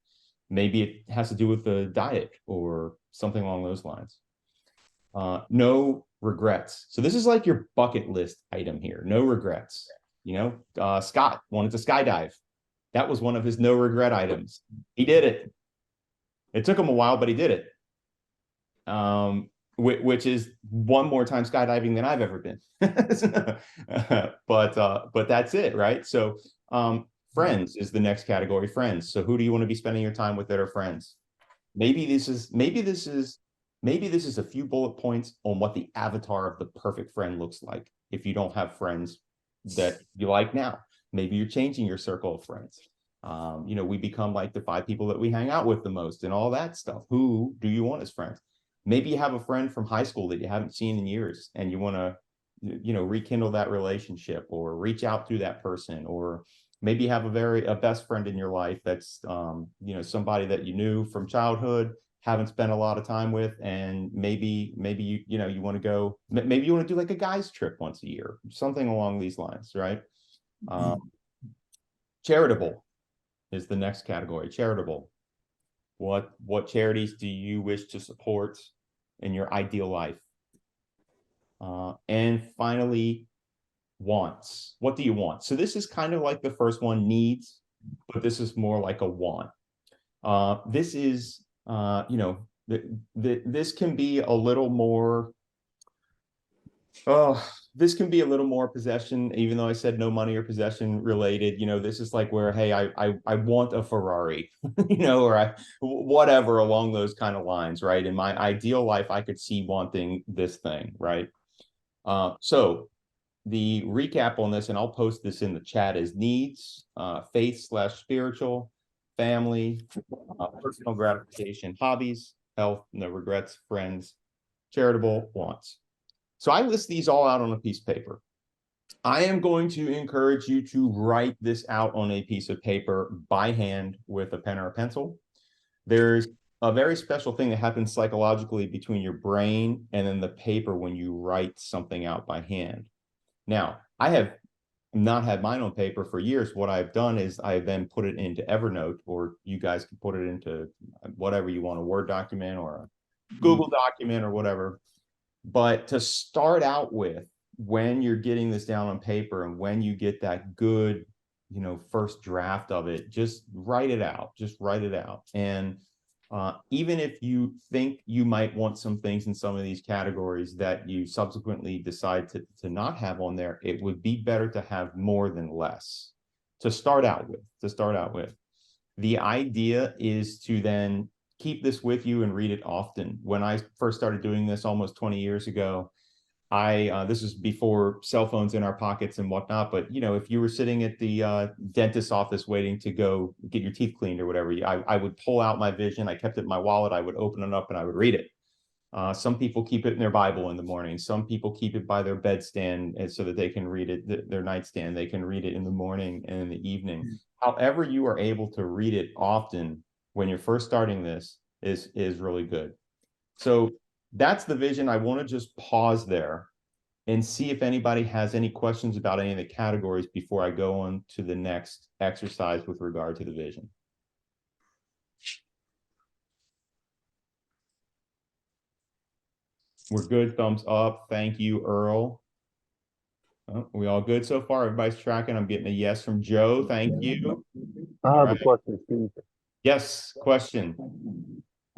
Maybe it has to do with the diet or something along those lines. No regrets. So this is like your bucket list item here. No regrets. You know, Scott wanted to skydive. That was one of his no regret items. He did it. It took him a while, but he did it. Which is one more time skydiving than I've ever been. But that's it, right? So friends is the next category. Friends. So who do you want to be spending your time with that are friends? Maybe this is a few bullet points on what the avatar of the perfect friend looks like. If you don't have friends that you like now, maybe you're changing your circle of friends. You know, we become like the 5 people that we hang out with the most and all that stuff. Who do you want as friends? Maybe you have a friend from high school that you haven't seen in years and you want to, you know, rekindle that relationship or reach out to that person. Or maybe you have a best friend in your life that's, you know, somebody that you knew from childhood, haven't spent a lot of time with, and maybe you want to go, maybe you want to do like a guy's trip once a year, something along these lines, right? Charitable is the next category. Charitable. What charities do you wish to support in your ideal life? And finally, wants. What do you want? So this is kind of like the first one, needs, but this is more like a want. This is, you know, this can be a little more, this can be a little more possession, even though I said no money or possession related. You know, this is like where, hey, I want a Ferrari, you know, or whatever along those kind of lines, right? In my ideal life, I could see wanting this thing, right? So the recap on this, and I'll post this in the chat, is needs, faith/spiritual, family, personal gratification, hobbies, health, no regrets, friends, charitable, wants. So I list these all out on a piece of paper. I am going to encourage you to write this out on a piece of paper by hand with a pen or a pencil. There's a very special thing that happens psychologically between your brain and then the paper when you write something out by hand. Now, I have not had mine on paper for years. What I've done is I then put it into Evernote, or you guys can put it into whatever you want, a Word document or a Google document or whatever. But to start out with, when you're getting this down on paper and when you get that good, you know, first draft of it, just write it out. Just write it out. And even if you think you might want some things in some of these categories that you subsequently decide to not have on there, it would be better to have more than less to start out with. The idea is to then keep this with you and read it often. When I first started doing this almost 20 years ago, this is before cell phones in our pockets and whatnot, but you know, if you were sitting at the dentist's office waiting to go get your teeth cleaned or whatever, I would pull out my vision. I kept it in my wallet. I would open it up and I would read it. Some people keep it in their Bible in the morning. Some people keep it by their bedstand so that they can read it, their nightstand. They can read it in the morning and in the evening. However you are able to read it often when you're first starting this is really good. So that's the vision. I want to just pause there and see if anybody has any questions about any of the categories before I go on to the next exercise with regard to the vision. We're good. Thumbs up. Thank you, Earl. Oh, we all good so far? Everybody's tracking. I'm getting a yes from Joe. Thank you.
I have a question, Steve.
Yes, question.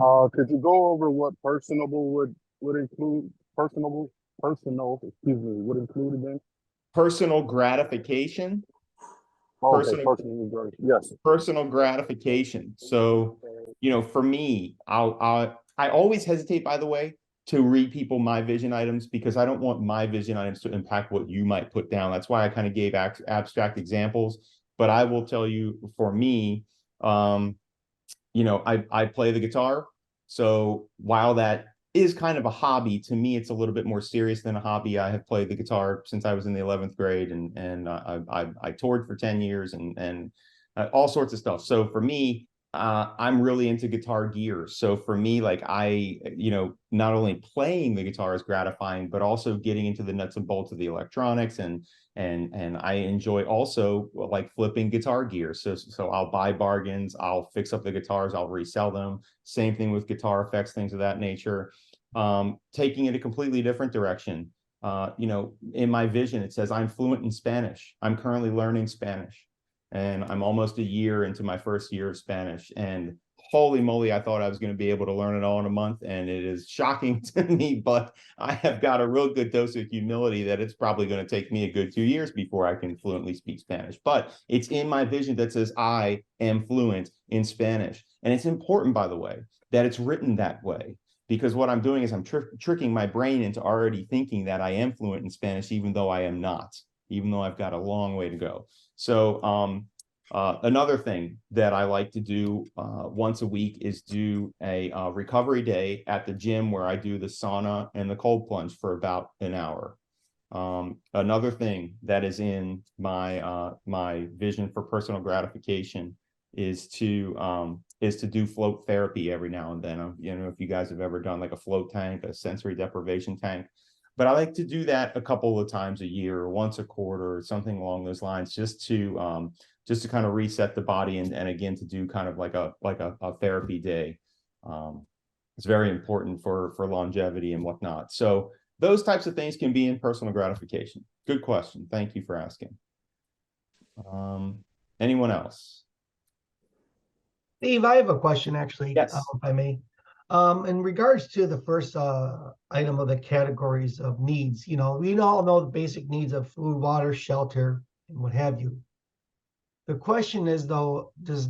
Could you go over what personable would include personal, excuse me, would include again?
Personal gratification.
Oh, okay, personal gratification. Yes.
Personal gratification. So, you know, for me, I always hesitate, by the way, to read people my vision items because I don't want my vision items to impact what you might put down. That's why I kind of gave abstract examples. But I will tell you, for me, you know, I play the guitar. So while that is kind of a hobby. To me, it's a little bit more serious than a hobby. I have played the guitar since I was in the 11th grade, and I toured for 10 years and all sorts of stuff. So for me, I'm really into guitar gear. So for me, like not only playing the guitar is gratifying, but also getting into the nuts and bolts of the electronics, and I enjoy also like flipping guitar gear. So I'll buy bargains, I'll fix up the guitars, I'll resell them. Same thing with guitar effects, things of that nature. Taking it a completely different direction. In my vision, it says I'm fluent in Spanish. I'm currently learning Spanish, and I'm almost a year into my first year of Spanish. And holy moly, I thought I was going to be able to learn it all in a month. And it is shocking to me, but I have got a real good dose of humility that it's probably going to take me a good 2 years before I can fluently speak Spanish. But it's in my vision that says I am fluent in Spanish. And it's important, by the way, that it's written that way, because what I'm doing is I'm tricking my brain into already thinking that I am fluent in Spanish, even though I am not, even though I've got a long way to go. So another thing that I like to do once a week is do a recovery day at the gym, where I do the sauna and the cold plunge for about an hour. Another thing that is in my vision for personal gratification is to do float therapy every now and then. If you guys have ever done like a float tank, a sensory deprivation tank. But I like to do that a couple of times a year, or once a quarter, or something along those lines, just to kind of reset the body, and again, to do kind of like a therapy day. It's very important for longevity and whatnot. So those types of things can be in personal gratification. Good question. Thank you for asking. Anyone else?
Steve, I have a question actually,
Yes.
if I may. In regards to the first item of the categories of needs, we all know the basic needs of food, water, shelter, and what have you. The question is, though, do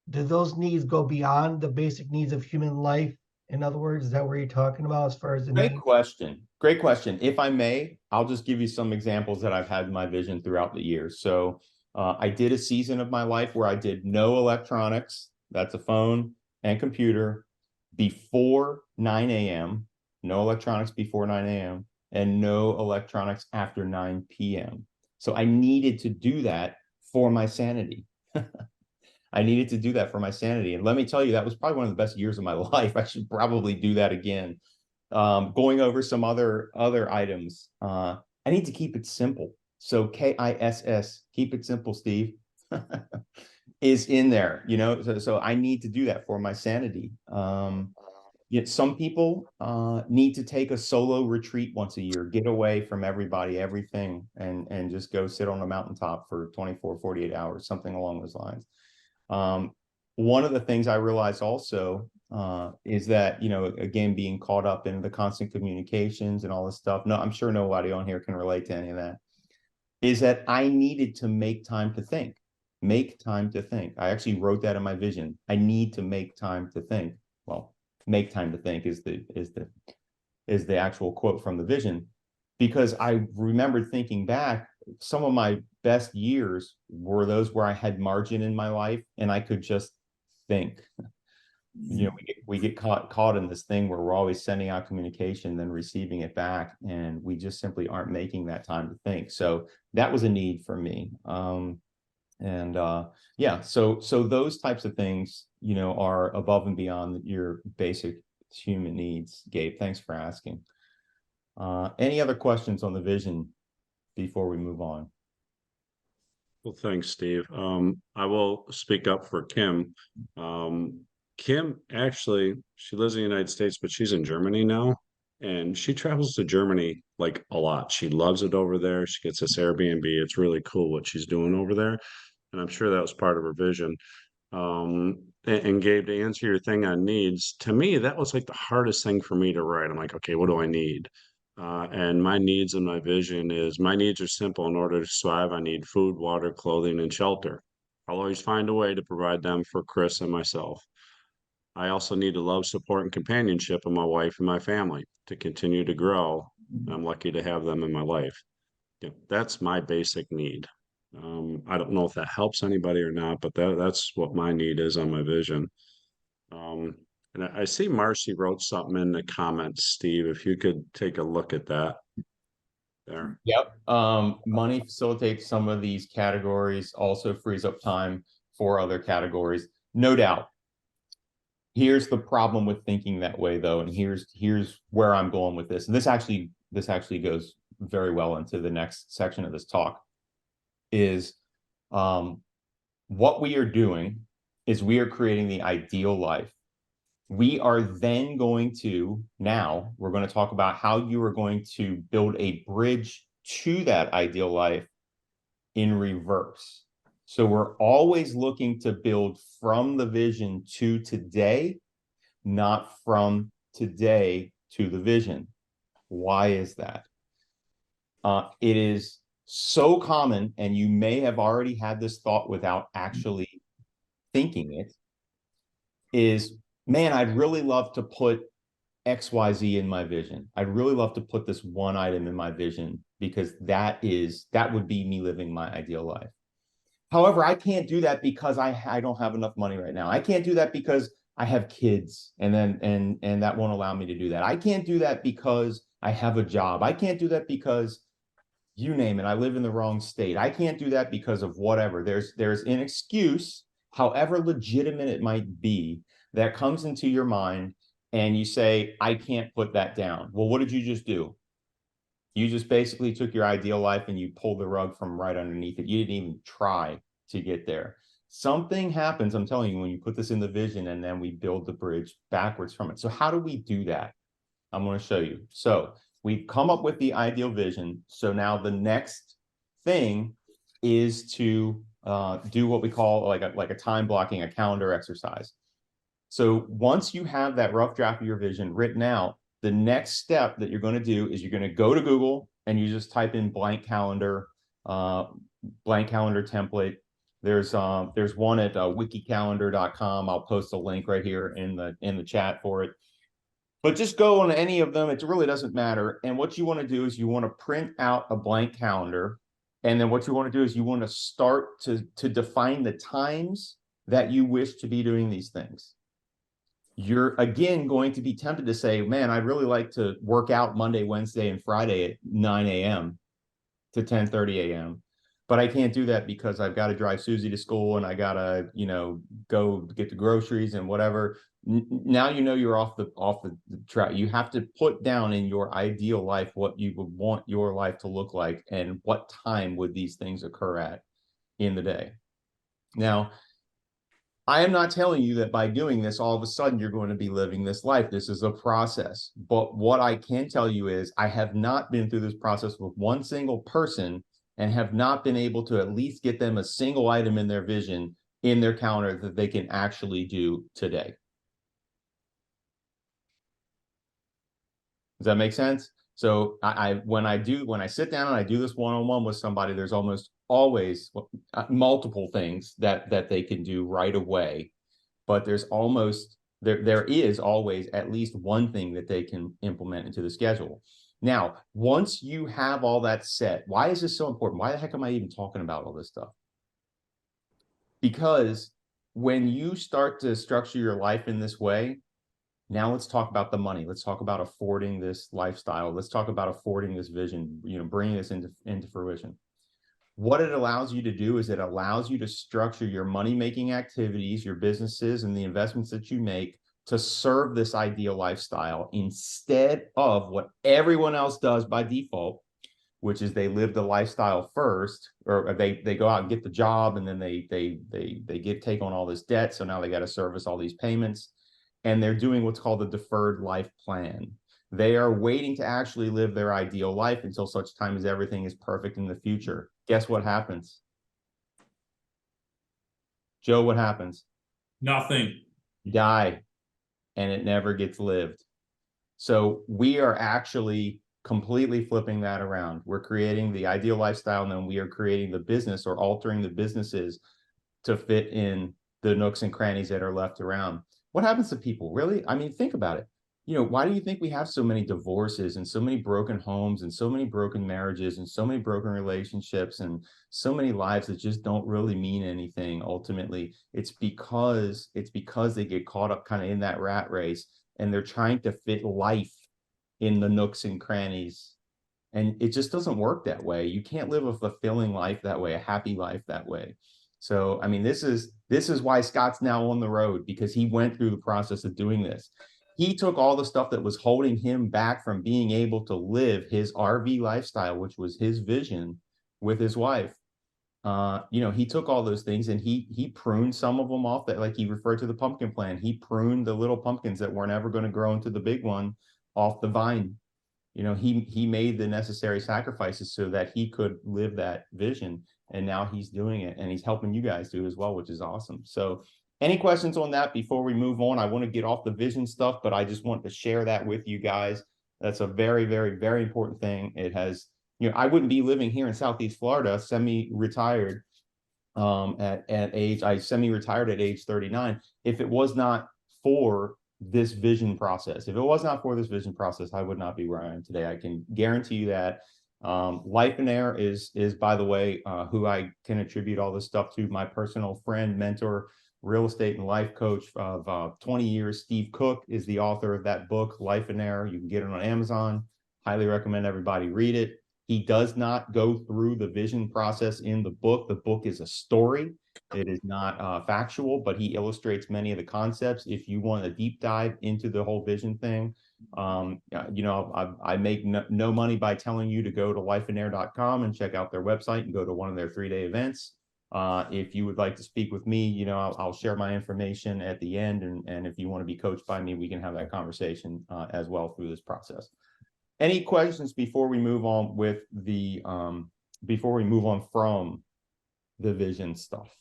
those needs go beyond the basic needs of human life? In other words, is that what you're talking about as far as the
Great
needs?
question. Great question. If I may, I'll just give you some examples that I've had in my vision throughout the years. So I did a season of my life where I did no electronics, that's a phone and computer, before 9 a.m., no electronics before 9 a.m., and no electronics after 9 p.m. So I needed to do that for my sanity. I needed to do that for my sanity. And let me tell you, that was probably one of the best years of my life. I should probably do that again. Going over some other items, I need to keep it simple. So KISS, keep it simple, Steve, is in there, so I need to do that for my sanity. Yet some people need to take a solo retreat once a year, get away from everybody, everything, and just go sit on a mountaintop for 24, 48 hours, something along those lines. One of the things I realized also is that, again, being caught up in the constant communications and all this stuff, no, I'm sure nobody on here can relate to any of that, is that I needed to make time to think. Make time to think. I actually wrote that in my vision. I need to make time to think. Well, make time to think is the actual quote from the vision, because I remembered thinking back, some of my best years were those where I had margin in my life and I could just think. We get caught in this thing where we're always sending out communication, then receiving it back, and we just simply aren't making that time to think. So that was a need for me. Yeah, so those types of things, are above and beyond your basic human needs. Gabe, thanks for asking. Any other questions on the vision before we move on?
Well, thanks, Steve. I will speak up for Kim. Kim, actually, she lives in the United States, but she's in Germany now. And she travels to Germany like a lot. She loves it over there. She gets this Airbnb. It's really cool what she's doing over there. And I'm sure that was part of her vision. And Gabe, to answer your thing on needs, to me, that was like the hardest thing for me to write. I'm like, okay, what do I need? And my needs and my vision is, my needs are simple. In order to survive, I need food, water, clothing, and shelter. I'll always find a way to provide them for Chris and myself. I also need the love, support, and companionship of my wife and my family to continue to grow. I'm lucky to have them in my life. That's my basic need. I don't know if that helps anybody or not, but that's what my need is on my vision. And I see Marcy wrote something in the comments, Steve, if you could take a look at that there.
Yep. Money facilitates some of these categories, also frees up time for other categories. No doubt. Here's the problem with thinking that way, though, and here's where I'm going with this. And this actually goes very well into the next section of this talk. Is what we are doing is we are creating the ideal life. We are then going to, now we're going to talk about how you are going to build a bridge to that ideal life in reverse. So we're always looking to build from the vision to today, not from today to the vision. Why is that? It is so common, and you may have already had this thought without actually thinking it, is, man, I'd really love to put XYZ in my vision. I'd really love to put this one item in my vision because that would be me living my ideal life. However, I can't do that because I don't have enough money right now. I can't do that because I have kids and that won't allow me to do that. I can't do that because I have a job. I can't do that because you name it. I live in the wrong state. I can't do that because of whatever. There's an excuse, however legitimate it might be, that comes into your mind and you say, I can't put that down. Well, what did you just do? You just basically took your ideal life and you pulled the rug from right underneath it. You didn't even try to get there. Something happens, I'm telling you, when you put this in the vision and then we build the bridge backwards from it. So how do we do that? I'm going to show you. So we've come up with the ideal vision. So now the next thing is to do what we call like a time blocking, a calendar exercise. So once you have that rough draft of your vision written out, the next step that you're going to do is you're going to go to Google and you just type in blank calendar template. There's one at wikicalendar.com. I'll post a link right here in the chat for it. But just go on any of them. It really doesn't matter. And what you want to do is you want to print out a blank calendar. And then what you want to do is you want to start to define the times that you wish to be doing these things. You're again going to be tempted to say, man, I'd really like to work out Monday, Wednesday, and Friday at 9 a.m. to 10:30 a.m. But I can't do that because I've got to drive Susie to school and I got to, go get the groceries and whatever. Now you're off the track. You have to put down in your ideal life what you would want your life to look like and what time would these things occur at in the day. Now, I am not telling you that by doing this, all of a sudden you're going to be living this life. This is a process. But what I can tell you is I have not been through this process with one single person and have not been able to at least get them a single item in their vision in their calendar that they can actually do today. Does that make sense? So when I sit down and I do this one-on-one with somebody, there's almost always multiple things that they can do right away, but there is always at least one thing that they can implement into the schedule. Now, once you have all that set, why is this so important? Why the heck am I even talking about all this stuff? Because when you start to structure your life in this way, now let's talk about the money. Let's talk about affording this lifestyle. Let's talk about affording this vision, bringing this into fruition. What it allows you to do is it allows you to structure your money-making activities, your businesses, and the investments that you make to serve this ideal lifestyle instead of what everyone else does by default, which is they live the lifestyle first, or they go out and get the job, and then they take on all this debt. So now they got to service all these payments. And they're doing what's called the deferred life plan. They are waiting to actually live their ideal life until such time as everything is perfect in the future. Guess what happens? Joe, what happens?
Nothing.
You die, and it never gets lived. So we are actually completely flipping that around. We're creating the ideal lifestyle, and then we are creating the business or altering the businesses to fit in the nooks and crannies that are left around. What happens to people? Really? I mean, think about it. why do you think we have so many divorces and so many broken homes and so many broken marriages and so many broken relationships and so many lives that just don't really mean anything ultimately? It's because they get caught up kind of in that rat race, and they're trying to fit life in the nooks and crannies. And it just doesn't work that way. You can't live a fulfilling life that way, a happy life that way. So, I mean, this is why Scott's now on the road, because he went through the process of doing this. He took all the stuff that was holding him back from being able to live his RV lifestyle, which was his vision with his wife. He took all those things and he pruned some of them off, that, like he referred to the pumpkin plan. He pruned the little pumpkins that were never going to grow into the big one off the vine. He made the necessary sacrifices so that he could live that vision. And now he's doing it, and he's helping you guys do it as well, which is awesome. So any questions on that before we move on? I want to get off the vision stuff, but I just want to share that with you guys. That's a very, very, very important thing. It has, I wouldn't be living here in Southeast Florida, semi-retired I semi-retired at age 39, if it was not for this vision process. If it was not for this vision process, I would not be where I am today. I can guarantee you that. Life and Air is by the way, who I can attribute all this stuff to. My personal friend, mentor, real estate and life coach of 20 years, Steve Cook, is the author of that book, Life and Air. You can get it on Amazon. Highly recommend everybody read it. He does not go through the vision process in the book. The book is a story. It is not factual, but he illustrates many of the concepts. If you want a deep dive into the whole vision thing, I make no money by telling you to go to lifeandair.com and check out their website and go to one of their 3-day events. If you would like to speak with me, I'll share my information at the end. And if you want to be coached by me, we can have that conversation as well through this process. Any questions before we move on with the from the vision stuff?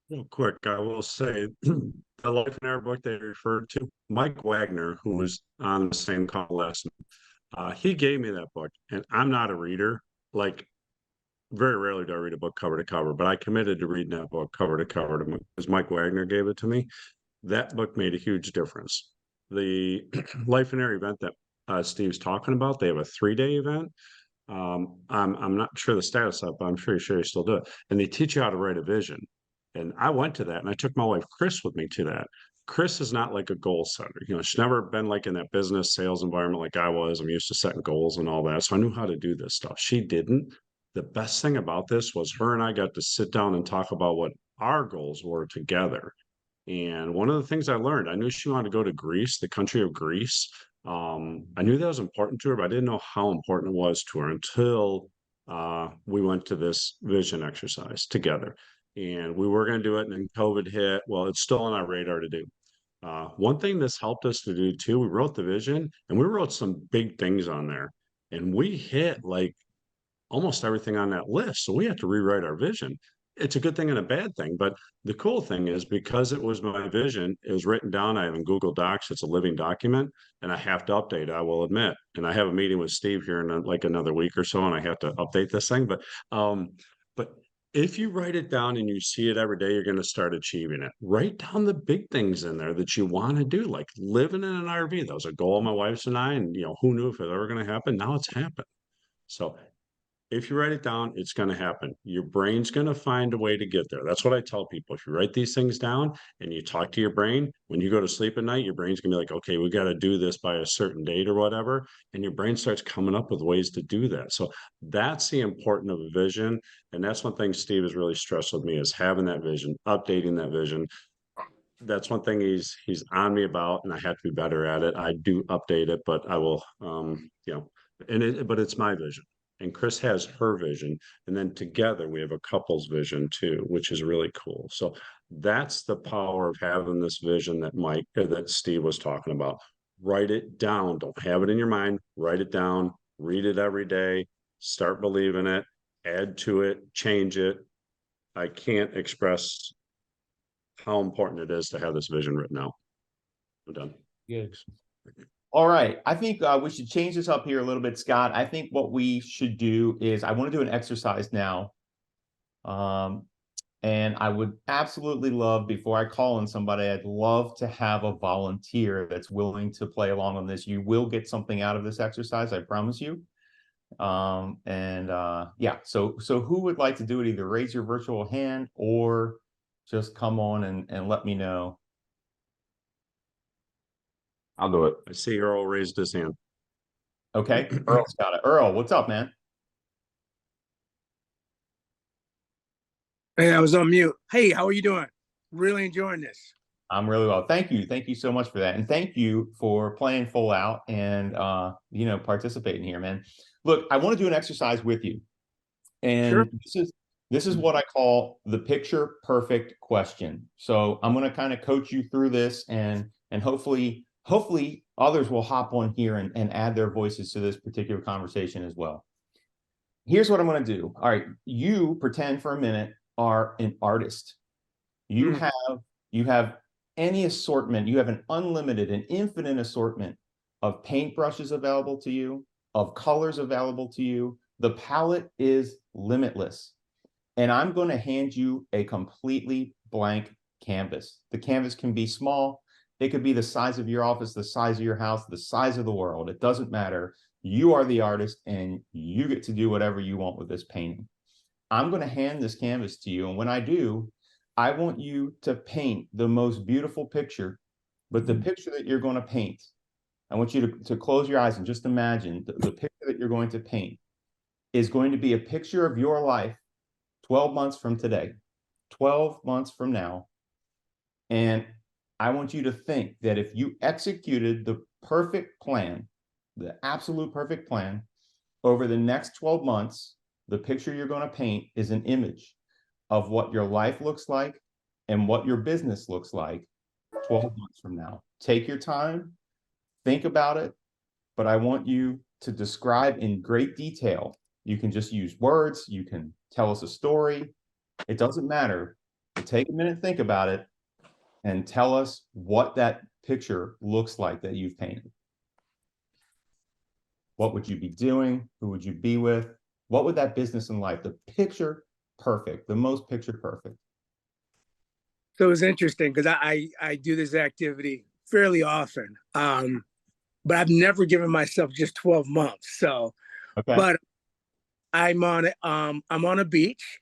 Real quick, I will say the Life and Air book they referred to, Mike Wagner, who was on the same call lesson, he gave me that book, and I'm not a reader. Like, very rarely do I read a book cover to cover, but I committed to reading that book cover to cover because Mike Wagner gave it to me. That book made a huge difference. The Life and Air event that Steve's talking about, they have a 3-day event. I'm not sure the status of it, but I'm pretty sure you still do it. And they teach you how to write a vision. And I went to that, and I took my wife, Chris, with me to that. Chris is not like a goal setter. She's never been like in that business sales environment like I was. I'm used to setting goals and all that. So I knew how to do this stuff. She didn't. The best thing about this was her and I got to sit down and talk about what our goals were together. And one of the things I learned, I knew she wanted to go to Greece, the country of Greece. I knew that was important to her, but I didn't know how important it was to her until we went to this vision exercise together. And we were going to do it, and then COVID hit. Well, it's still on our radar to do. One thing this helped us to do too, we wrote the vision, and we wrote some big things on there. And we hit like almost everything on that list. So we had to rewrite our vision. It's a good thing and a bad thing. But the cool thing is, because it was my vision, it was written down. I have in Google Docs. It's a living document, and I have to update, I will admit. And I have a meeting with Steve here in like another week or so, and I have to update this thing. But if you write it down and you see it every day, you're going to start achieving it. Write down the big things in there that you want to do, like living in an RV. That was a goal of my wife's and I, and who knew if it was ever going to happen? Now it's happened. So if you write it down, it's going to happen. Your brain's going to find a way to get there. That's what I tell people. If you write these things down and you talk to your brain, when you go to sleep at night, your brain's going to be like, okay, we got to do this by a certain date or whatever. And your brain starts coming up with ways to do that. So that's the importance of a vision. And that's one thing Steve has really stressed with me, is having that vision, updating that vision. That's one thing he's on me about, and I have to be better at it. I do update it, but I will, but it's my vision. And Chris has her vision, and then together we have a couple's vision too, which is really cool. So that's the power of having this vision that Steve was talking about. Write it down. Don't have it in your mind. Write it down. Read it every day. Start believing it. Add to it. Change it. I can't express how important it is to have this vision written out. I'm done.
Good. All right. I think we should change this up here a little bit, Scott. I think what we should do is, I want to do an exercise now. And I would absolutely love, before I call on somebody, I'd love to have a volunteer that's willing to play along on this. You will get something out of this exercise, I promise you. Yeah, so who would like to do it? Either raise your virtual hand or just come on and let me know.
I'll do it. I see Earl raised his hand.
Okay, Earl's got it. Earl, what's up, man?
Hey, I was on mute. Hey, how are you doing? Really enjoying this.
I'm really well. Thank you. Thank you so much for that. And thank you for playing full out and participating here, man. Look, I want to do an exercise with you. And
Sure.
this is what I call the picture perfect question. So I'm going to kind of coach you through this, and hopefully others will hop on here and add their voices to this particular conversation as well. Here's what I'm going to do. All right, you pretend for a minute are an artist. You have any assortment. You have an unlimited and infinite assortment of paintbrushes available to you, of colors available to you. The palette is limitless. And I'm going to hand you a completely blank canvas. The canvas can be small. It could be the size of your office, the size of your house, the size of the world. It doesn't matter. You are the artist and you get to do whatever you want with this painting. I'm going to hand this canvas to you. And when I do, I want you to paint the most beautiful picture, but the picture that you're going to paint, I want you to close your eyes and just imagine the picture that you're going to paint is going to be a picture of your life 12 months from today, 12 months from now. And I want you to think that if you executed the perfect plan, the absolute perfect plan, over the next 12 months, the picture you're going to paint is an image of what your life looks like and what your business looks like 12 months from now. Take your time, think about it, but I want you to describe in great detail. You can just use words, you can tell us a story. It doesn't matter. But take a minute, think about it, and tell us what that picture looks like that you've painted. What would you be doing? Who would you be with? What would that business and life, the picture perfect, the most picture perfect?
So it's interesting because I do this activity fairly often, but I've never given myself just 12 months. So,
okay.
But I'm on a beach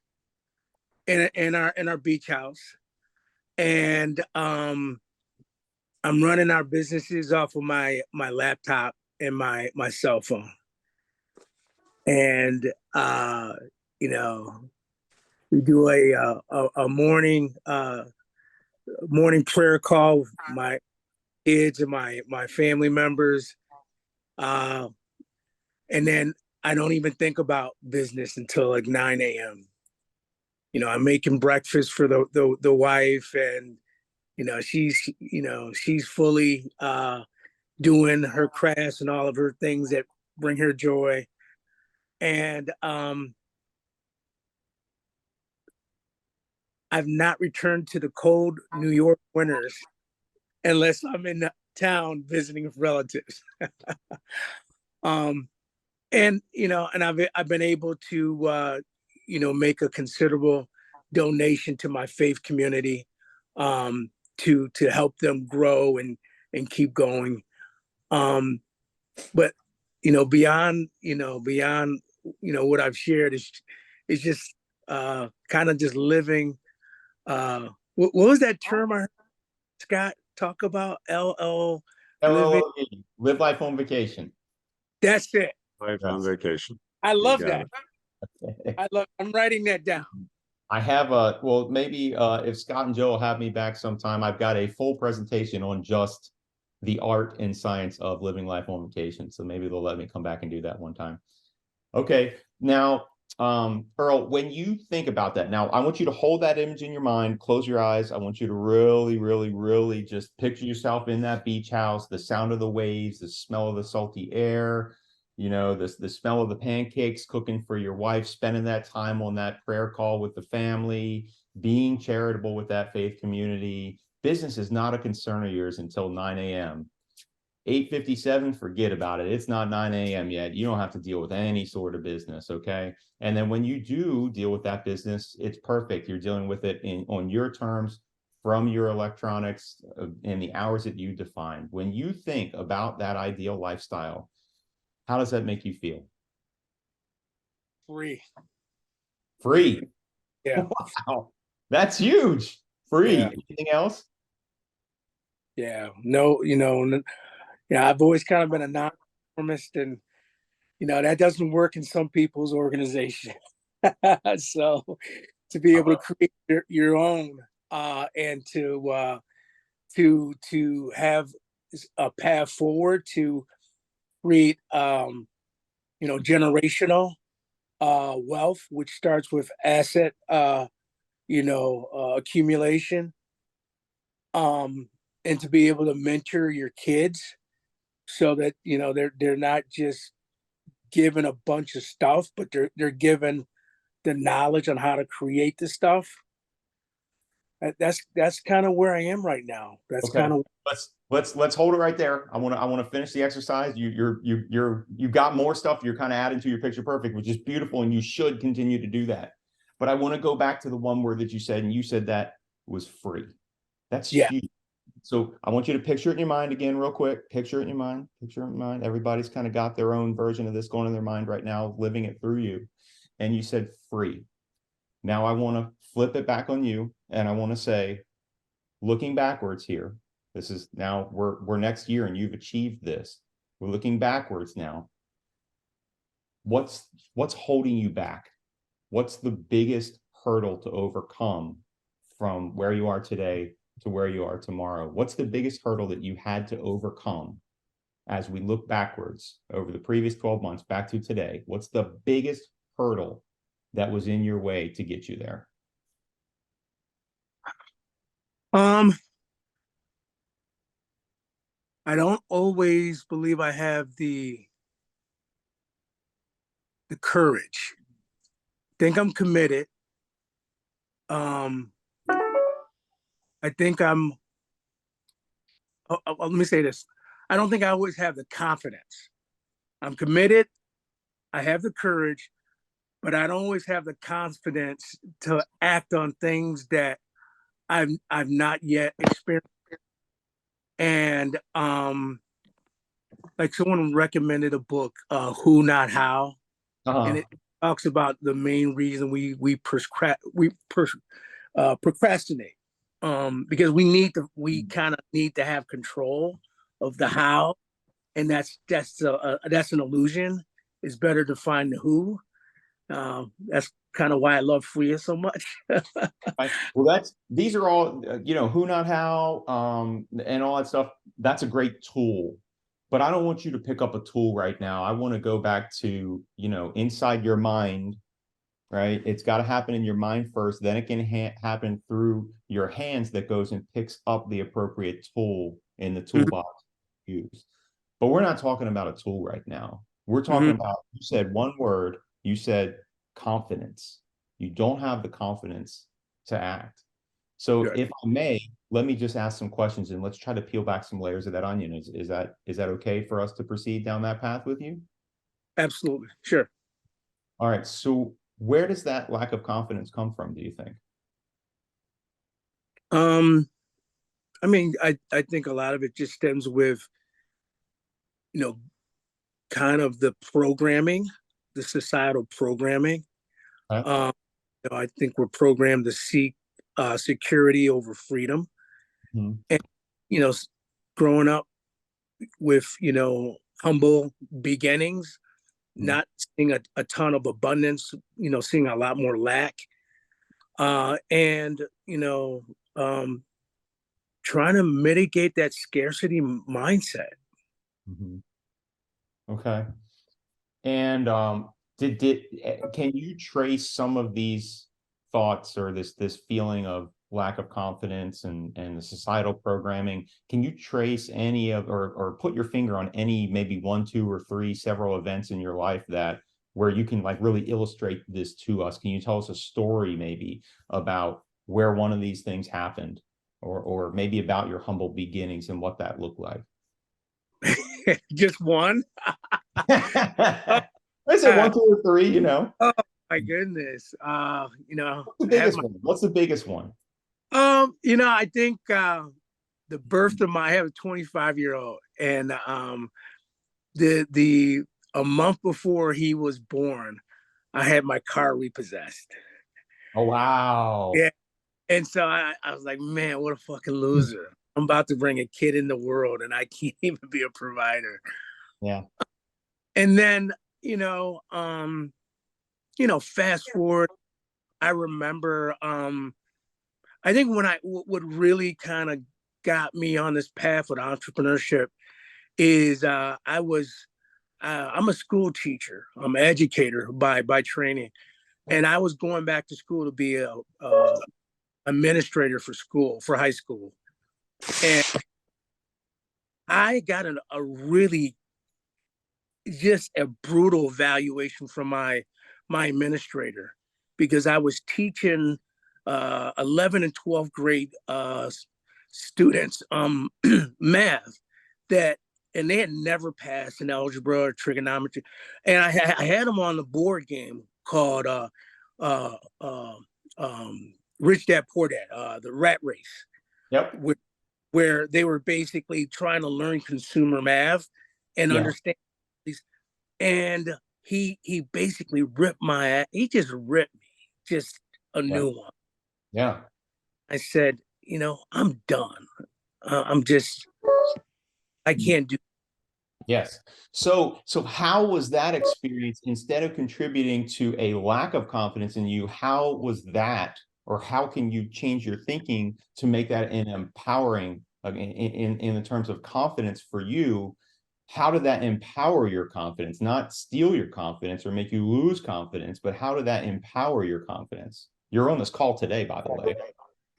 in our beach house, and I'm running our businesses off of my laptop and my cell phone, and we do a morning prayer call with my kids and my family members, and then I don't even think about business until like 9 a.m. I'm making breakfast for the wife, and she's fully doing her crafts and all of her things that bring her joy. And I've not returned to the cold New York winters unless I'm in town visiting relatives. And I've been able to make a considerable donation to my faith community, to help them grow and keep going. But beyond what I've shared is just kind of just living. What was that term I heard Scott talk about? LL living.
Live life on vacation.
That's it.
Life on vacation.
I love that. I'm writing that down.
I have maybe if Scott and Joe will have me back sometime, I've got a full presentation on just the art and science of living life on vacation. So maybe they'll let me come back and do that one time. Okay. Now, Earl, when you think about that, now I want you to hold that image in your mind, close your eyes. I want you to really, really, really just picture yourself in that beach house, the sound of the waves, the smell of the salty air, the smell of the pancakes cooking for your wife, spending that time on that prayer call with the family, being charitable with that faith community. Business is not a concern of yours until 9 a.m. 8:57, forget about it. It's not 9 a.m. yet. You don't have to deal with any sort of business, okay? And then when you do deal with that business, it's perfect. You're dealing with it on your terms from your electronics in the hours that you define. When you think about that ideal lifestyle, how does that make you feel?
Free.
Free.
Yeah.
Wow. That's huge. Free.
Yeah.
Anything else?
Yeah. No, yeah, I've always kind of been a non-conformist, and that doesn't work in some people's organization. So to be able to create your own and to have a path forward to create generational wealth, which starts with asset accumulation, and to be able to mentor your kids so that they're not just given a bunch of stuff, but they're given the knowledge on how to create the stuff. That's kind of where I am right now. That's
Okay.
kind of
Let's hold it right there. I want to finish the exercise. You got more stuff you're kind of adding to your picture perfect, which is beautiful, and you should continue to do that. But I want to go back to the one word that you said, and you said that was free. That's huge. So I want you to picture it in your mind again, real quick. Picture it in your mind. Picture it in your mind. Everybody's kind of got their own version of this going in their mind right now, living it through you. And you said free. Now I want to flip it back on you, and I want to say, looking backwards here, this is now we're next year, and you've achieved this. We're looking backwards now. What's holding you back? What's the biggest hurdle to overcome from where you are today to where you are tomorrow? What's the biggest hurdle that you had to overcome as we look backwards over the previous 12 months back to today? What's the biggest hurdle that was in your way to get you there?
I don't always believe I have the courage. Think I'm committed. I think let me say this. I don't think I always have the confidence. I'm committed. I have the courage, but I don't always have the confidence to act on things that I've not yet experienced. And like someone recommended a book, Who Not How, and it talks about the main reason we procrastinate, because we kind of need to have control of the how, and that's an illusion. It's better to find the who. That's kind of why I love FREIA so much.
Well, these are all, who not how, and all that stuff. That's a great tool, but I don't want you to pick up a tool right now. I want to go back to, inside your mind, right? It's got to happen in your mind first, then it can happen through your hands that goes and picks up the appropriate tool in the toolbox to use. But we're not talking about a tool right now. We're talking about, you said one word, you said confidence. You don't have the confidence to act. So if I may, let me just ask some questions, and let's try to peel back some layers of that onion. Is that okay for us to proceed down that path with you?
Absolutely. Sure.
All right. So where does that lack of confidence come from, do you think?
I mean, I think a lot of it just stems with, kind of the programming, the societal programming. I think we're programmed to seek security over freedom. And, growing up with, humble beginnings, not seeing a ton of abundance, seeing a lot more lack, and, trying to mitigate that scarcity mindset.
Okay. And can you trace some of these thoughts or this feeling of lack of confidence and the societal programming? Can you trace any of or put your finger on any, maybe 1, 2, or 3 several events in your life where you can like really illustrate this to us? Can you tell us a story maybe about where one of these things happened, or maybe about your humble beginnings and what that looked like?
Just one?
I said 1, 2, or 3, you know.
Oh my goodness. You know,
What's the biggest one? What's the biggest one?
You know, I think the birth of I have a 25-year-old, and the a month before he was born, I had my car repossessed.
Oh wow.
Yeah. And so I was like, man, what a fucking loser. I'm about to bring a kid in the world and I can't even be a provider.
Yeah.
And then, fast forward, I remember I think what really kind of got me on this path with entrepreneurship is I'm a school teacher. I'm an educator by training. And I was going back to school to be a administrator for high school. And I got a really just a brutal evaluation from my administrator, because I was teaching 11 and 12th grade students math and they had never passed an algebra or trigonometry. And I had them on the board game called Rich Dad Poor Dad, the Rat Race.
Yep.
Where they were basically trying to learn consumer math and understand these. And he basically he just ripped me, just a new one.
Yeah.
I said, I'm done. I can't do.
Yes. So how was that experience, instead of contributing to a lack of confidence in you, how was that, or how can you change your thinking to make that an empowering, in the terms of confidence for you? How did that empower your confidence, not steal your confidence or make you lose confidence, but how did that empower your confidence? You're on this call today, by the way.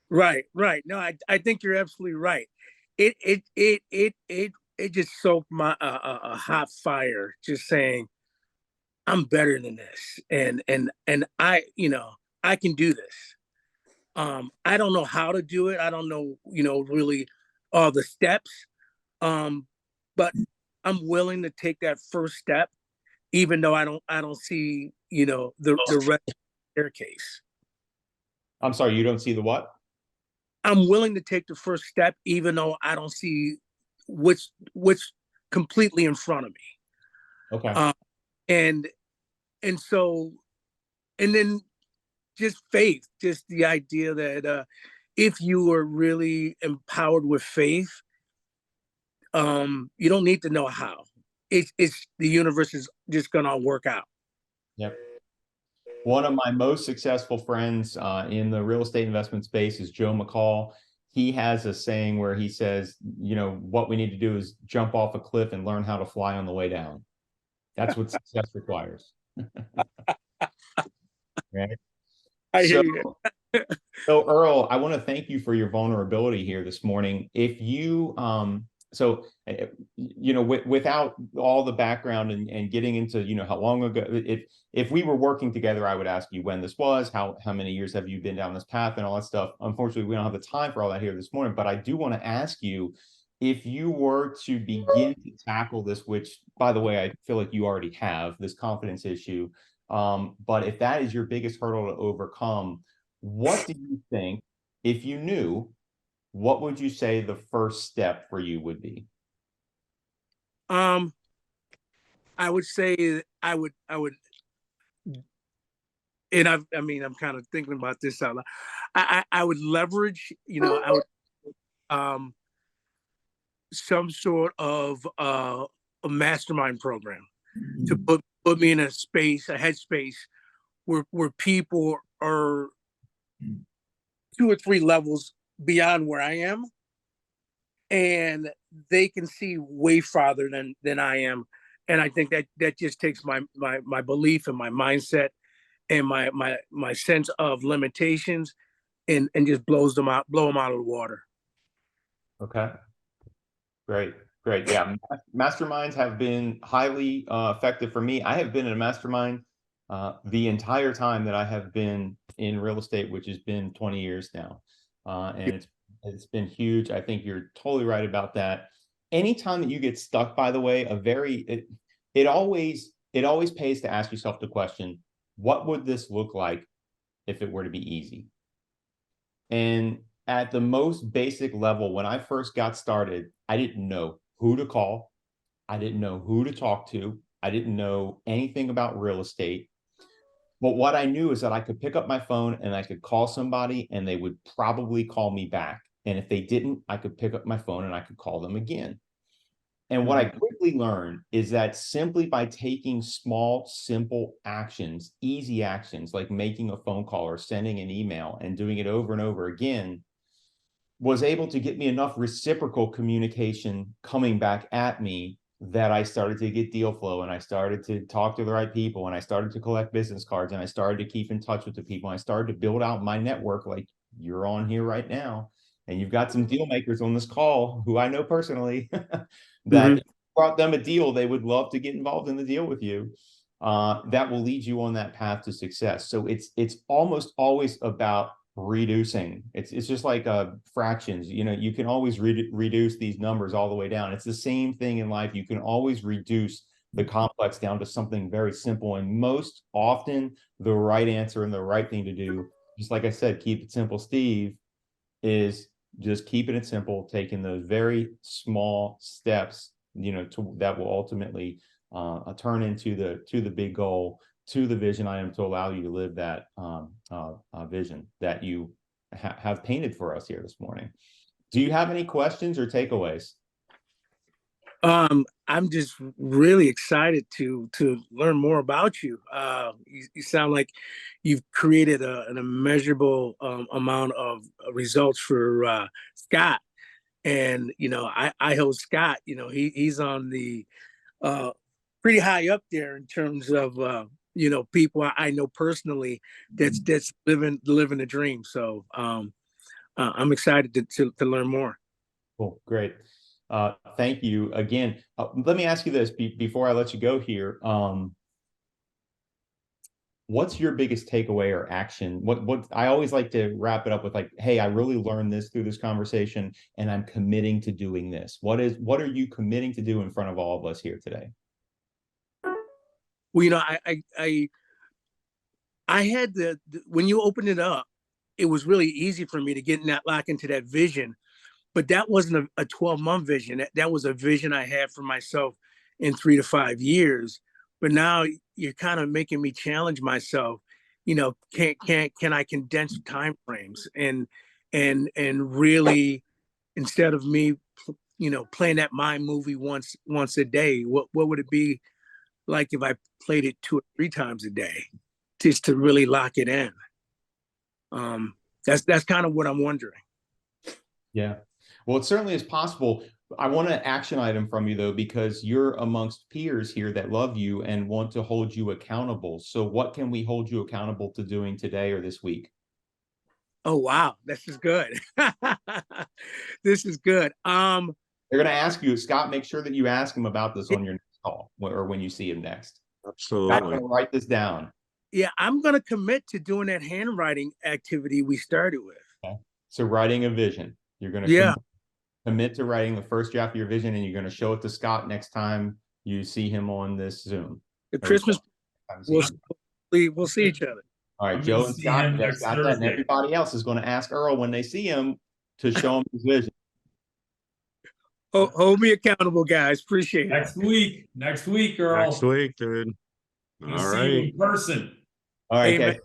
Right. No, I think you're absolutely right. It just soaked my a hot fire, just saying, I'm better than this, and I I can do this. I don't know how to do it. I don't know really all the steps, but I'm willing to take that first step, even though I don't see the rest of the staircase.
I'm sorry, you don't see the what?
I'm willing to take the first step, even though I don't see what's completely in front of me.
Okay.
And so, and then just faith, just the idea that if you are really empowered with faith, you don't need to know how. It's the universe is just gonna work out.
Yep. One of my most successful friends in the real estate investment space is Joe McCall. He has a saying where he says, what we need to do is jump off a cliff and learn how to fly on the way down. That's what success requires. Right?
I hear you.
So Earl, I want to thank you for your vulnerability here this morning. If you, without all the background and getting into, how long ago, if we were working together, I would ask you when this was, how many years have you been down this path and all that stuff. Unfortunately, we don't have the time for all that here this morning, but I do want to ask you, if you were to begin to tackle this, which, by the way, I feel like you already have, this confidence issue, but if that is your biggest hurdle to overcome, what do you think, if you knew, what would you say the first step for you would be?
I would say I would, and I'm kind of thinking about this out loud. I would leverage, I would, some sort of a mastermind program to put me in a headspace where people are 2 or 3 levels beyond where I am, and they can see way farther than I am. And I think that just takes my belief and my mindset and my sense of limitations and just blow them out of the water.
Okay. Great. Yeah. Masterminds have been highly effective for me. I have been in a mastermind the entire time that I have been in real estate, which has been 20 years now. And it's been huge. I think you're totally right about that. anytime that you get stuck, by the way, it always pays to ask yourself the question, what would this look like if it were to be easy? And at the most basic level, when I first got started, I didn't know who to call. I didn't know who to talk to. I didn't know anything about real estate. But what I knew is that I could pick up my phone and I could call somebody and they would probably call me back. And if they didn't, I could pick up my phone and I could call them again. And what I quickly learned is that simply by taking small, simple actions, easy actions, like making a phone call or sending an email and doing it over and over again, was able to get me enough reciprocal communication coming back at me that I started to get deal flow, and I started to talk to the right people, and I started to collect business cards, and I started to keep in touch with the people. And I started to build out my network like you're on here right now. And you've got some deal makers on this call who I know personally that if you brought them a deal, they would love to get involved in the deal with you. That will lead you on that path to success. So it's almost always about reducing. It's just like fractions. You know, you can always reduce these numbers all the way down. It's the same thing in life. You can always reduce the complex down to something very simple. And most often, the right answer and the right thing to do, just like I said, keep it simple, Steve, is just keeping it simple, taking those very small steps, you know, that will ultimately turn into the big goal, to the vision item, to allow you to live that vision that you have painted for us here this morning. Do you have any questions or takeaways?
I'm just really excited to learn more about you. You sound like you've created an immeasurable amount of results for Scott. And, you know, I host Scott, you know, he's on the pretty high up there in terms of, you know, people I know personally that's living the dream. So I'm excited to learn more.
Cool, great. Thank you again. Let me ask you this before I let you go here. What's your biggest takeaway or action? What I always like to wrap it up with, like, hey, I really learned this through this conversation and I'm committing to doing this. What are you committing to do in front of all of us here today?
Well, you know, I had when you opened it up, it was really easy for me to get lock into that vision. But that wasn't a 12-month vision. That was a vision I had for myself in 3 to 5 years. But now you're kind of making me challenge myself. You know, can I condense time frames and really, instead of me, you know, playing that mind movie once a day, what would it be like if I played it 2 or 3 times a day, just to really lock it in? That's kind of what I'm wondering.
Yeah. Well, it certainly is possible. I want an action item from you, though, because you're amongst peers here that love you and want to hold you accountable. So what can we hold you accountable to doing today or this week?
Oh, wow. This is good. This is good.
They're going to ask you, Scott, make sure that you ask him about this on your next call or when you see him next.
Absolutely.
I'm going to write this down.
Yeah, I'm going to commit to doing that handwriting activity we started with.
Okay. So writing a vision. You're going to commit to writing the first draft of your vision, and you're going to show it to Scott next time you see him on this Zoom.
The Christmas, we'll see each other.
All right, Joe and Scott, you guys got that, and everybody else is going to ask Earl when they see him to show him his vision.
Hold me accountable, guys. Appreciate
it. Next week, Earl.
Next week, dude. All right.
See you in person.
All right, guys.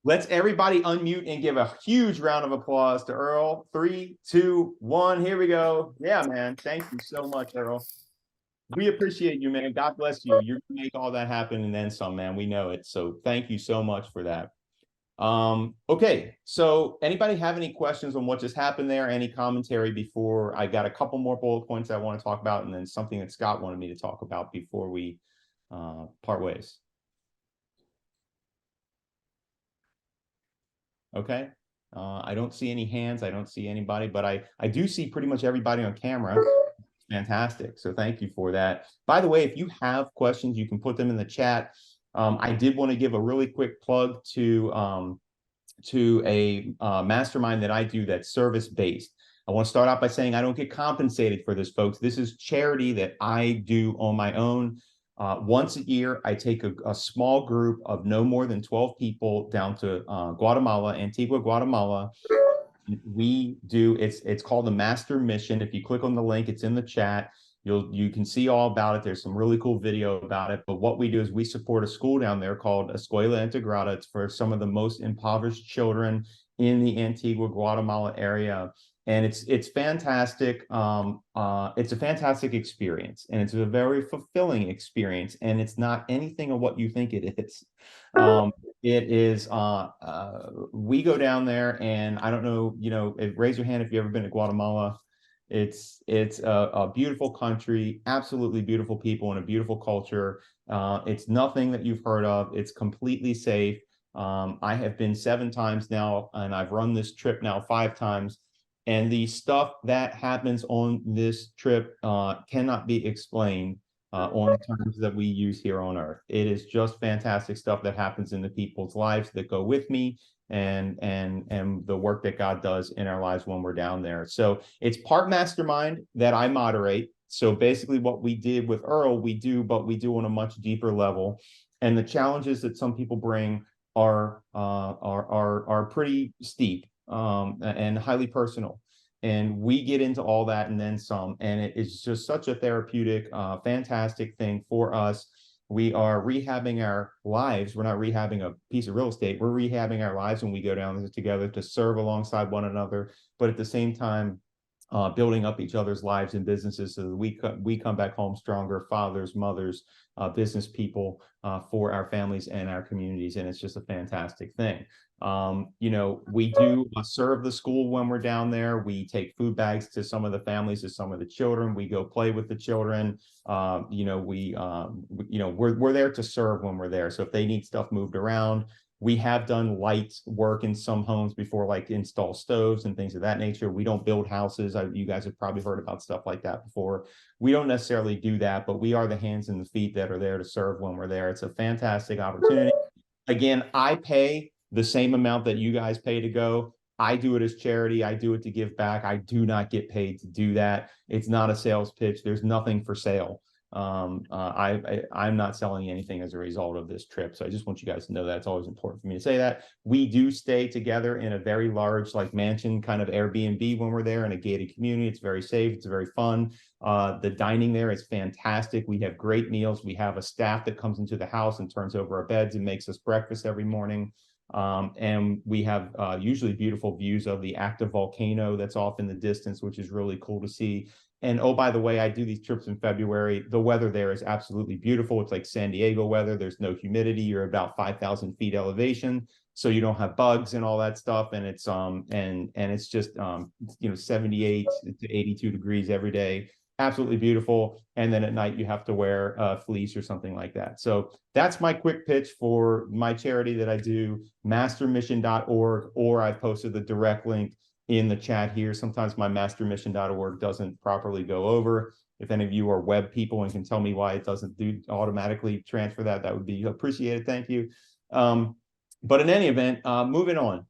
Let's everybody unmute and give a huge round of applause to Earl. 3, 2, 1. Here we go. Yeah, man. Thank you so much, Earl. We appreciate you, man. God bless you. You're gonna make all that happen and then some, man. We know it. So thank you so much for that. Okay. So anybody have any questions on what just happened there? Any commentary before? I got a couple more bullet points I want to talk about, and then something that Scott wanted me to talk about before we part ways. Okay. I don't see any hands. I don't see anybody, but I do see pretty much everybody on camera. Fantastic. So thank you for that. By the way, if you have questions, you can put them in the chat. I did want to give a really quick plug to a mastermind that I do that's service-based. I want to start out by saying I don't get compensated for this, folks. This is charity that I do on my own. Once a year, I take a small group of no more than 12 people down to Guatemala, Antigua, Guatemala. It's called the Master Mission. If you click on the link, it's in the chat. You can see all about it. There's some really cool video about it. But what we do is we support a school down there called Escuela Integrada. It's for some of the most impoverished children in the Antigua, Guatemala area. And it's fantastic. It's a fantastic experience, and it's a very fulfilling experience. And it's not anything of what you think it is. It is. We go down there, and I don't know. Raise your hand if you've ever been to Guatemala. It's a beautiful country, absolutely beautiful people, and a beautiful culture. It's nothing that you've heard of. It's completely safe. I have been 7 times now, and I've run this trip now 5 times. And the stuff that happens on this trip cannot be explained on the terms that we use here on Earth. It is just fantastic stuff that happens in the people's lives that go with me, and the work that God does in our lives when we're down there. So it's part mastermind that I moderate. So basically what we did with Earl, but we do on a much deeper level. And the challenges that some people bring are pretty steep and highly personal. And we get into all that and then some. And it is just such a therapeutic, fantastic thing for us. We are rehabbing our lives. We're not rehabbing a piece of real estate. We're rehabbing our lives when we go down there together to serve alongside one another, but at the same time, building up each other's lives and businesses so that we come back home stronger fathers, mothers, business people for our families and our communities. And it's just a fantastic thing. We do serve the school when we're down there. We take food bags to some of the families, to some of the children. We go play with the children. We're there to serve when we're there. So if they need stuff moved around, we have done light work in some homes before, like install stoves and things of that nature. We don't build houses. You guys have probably heard about stuff like that before. We don't necessarily do that, but we are the hands and the feet that are there to serve when we're there. It's a fantastic opportunity. Again, I pay the same amount that you guys pay to go. I do it as charity. I do it to give back. I do not get paid to do that. It's not a sales pitch. There's nothing for sale. I'm not selling anything as a result of this trip. So I just want you guys to know that. It's always important for me to say that. We do stay together in a very large, like, mansion kind of Airbnb when we're there, in a gated community. It's very safe. It's very fun. The dining there is fantastic. We have great meals. We have a staff that comes into the house and turns over our beds and makes us breakfast every morning. And we have usually beautiful views of the active volcano that's off in the distance, which is really cool to see. And oh, by the way, I do these trips in February. The weather there is absolutely beautiful. It's like San Diego weather. There's no humidity. You're about 5,000 feet elevation, so you don't have bugs and all that stuff. And it's it's just 78 to 82 degrees every day. Absolutely beautiful. And then at night you have to wear a fleece or something like that. So that's my quick pitch for my charity that I do, mastermission.org, or I posted the direct link in the chat here. Sometimes my mastermission.org doesn't properly go over. If any of you are web people and can tell me why it doesn't automatically transfer that would be appreciated. Thank you. But in any event, moving on.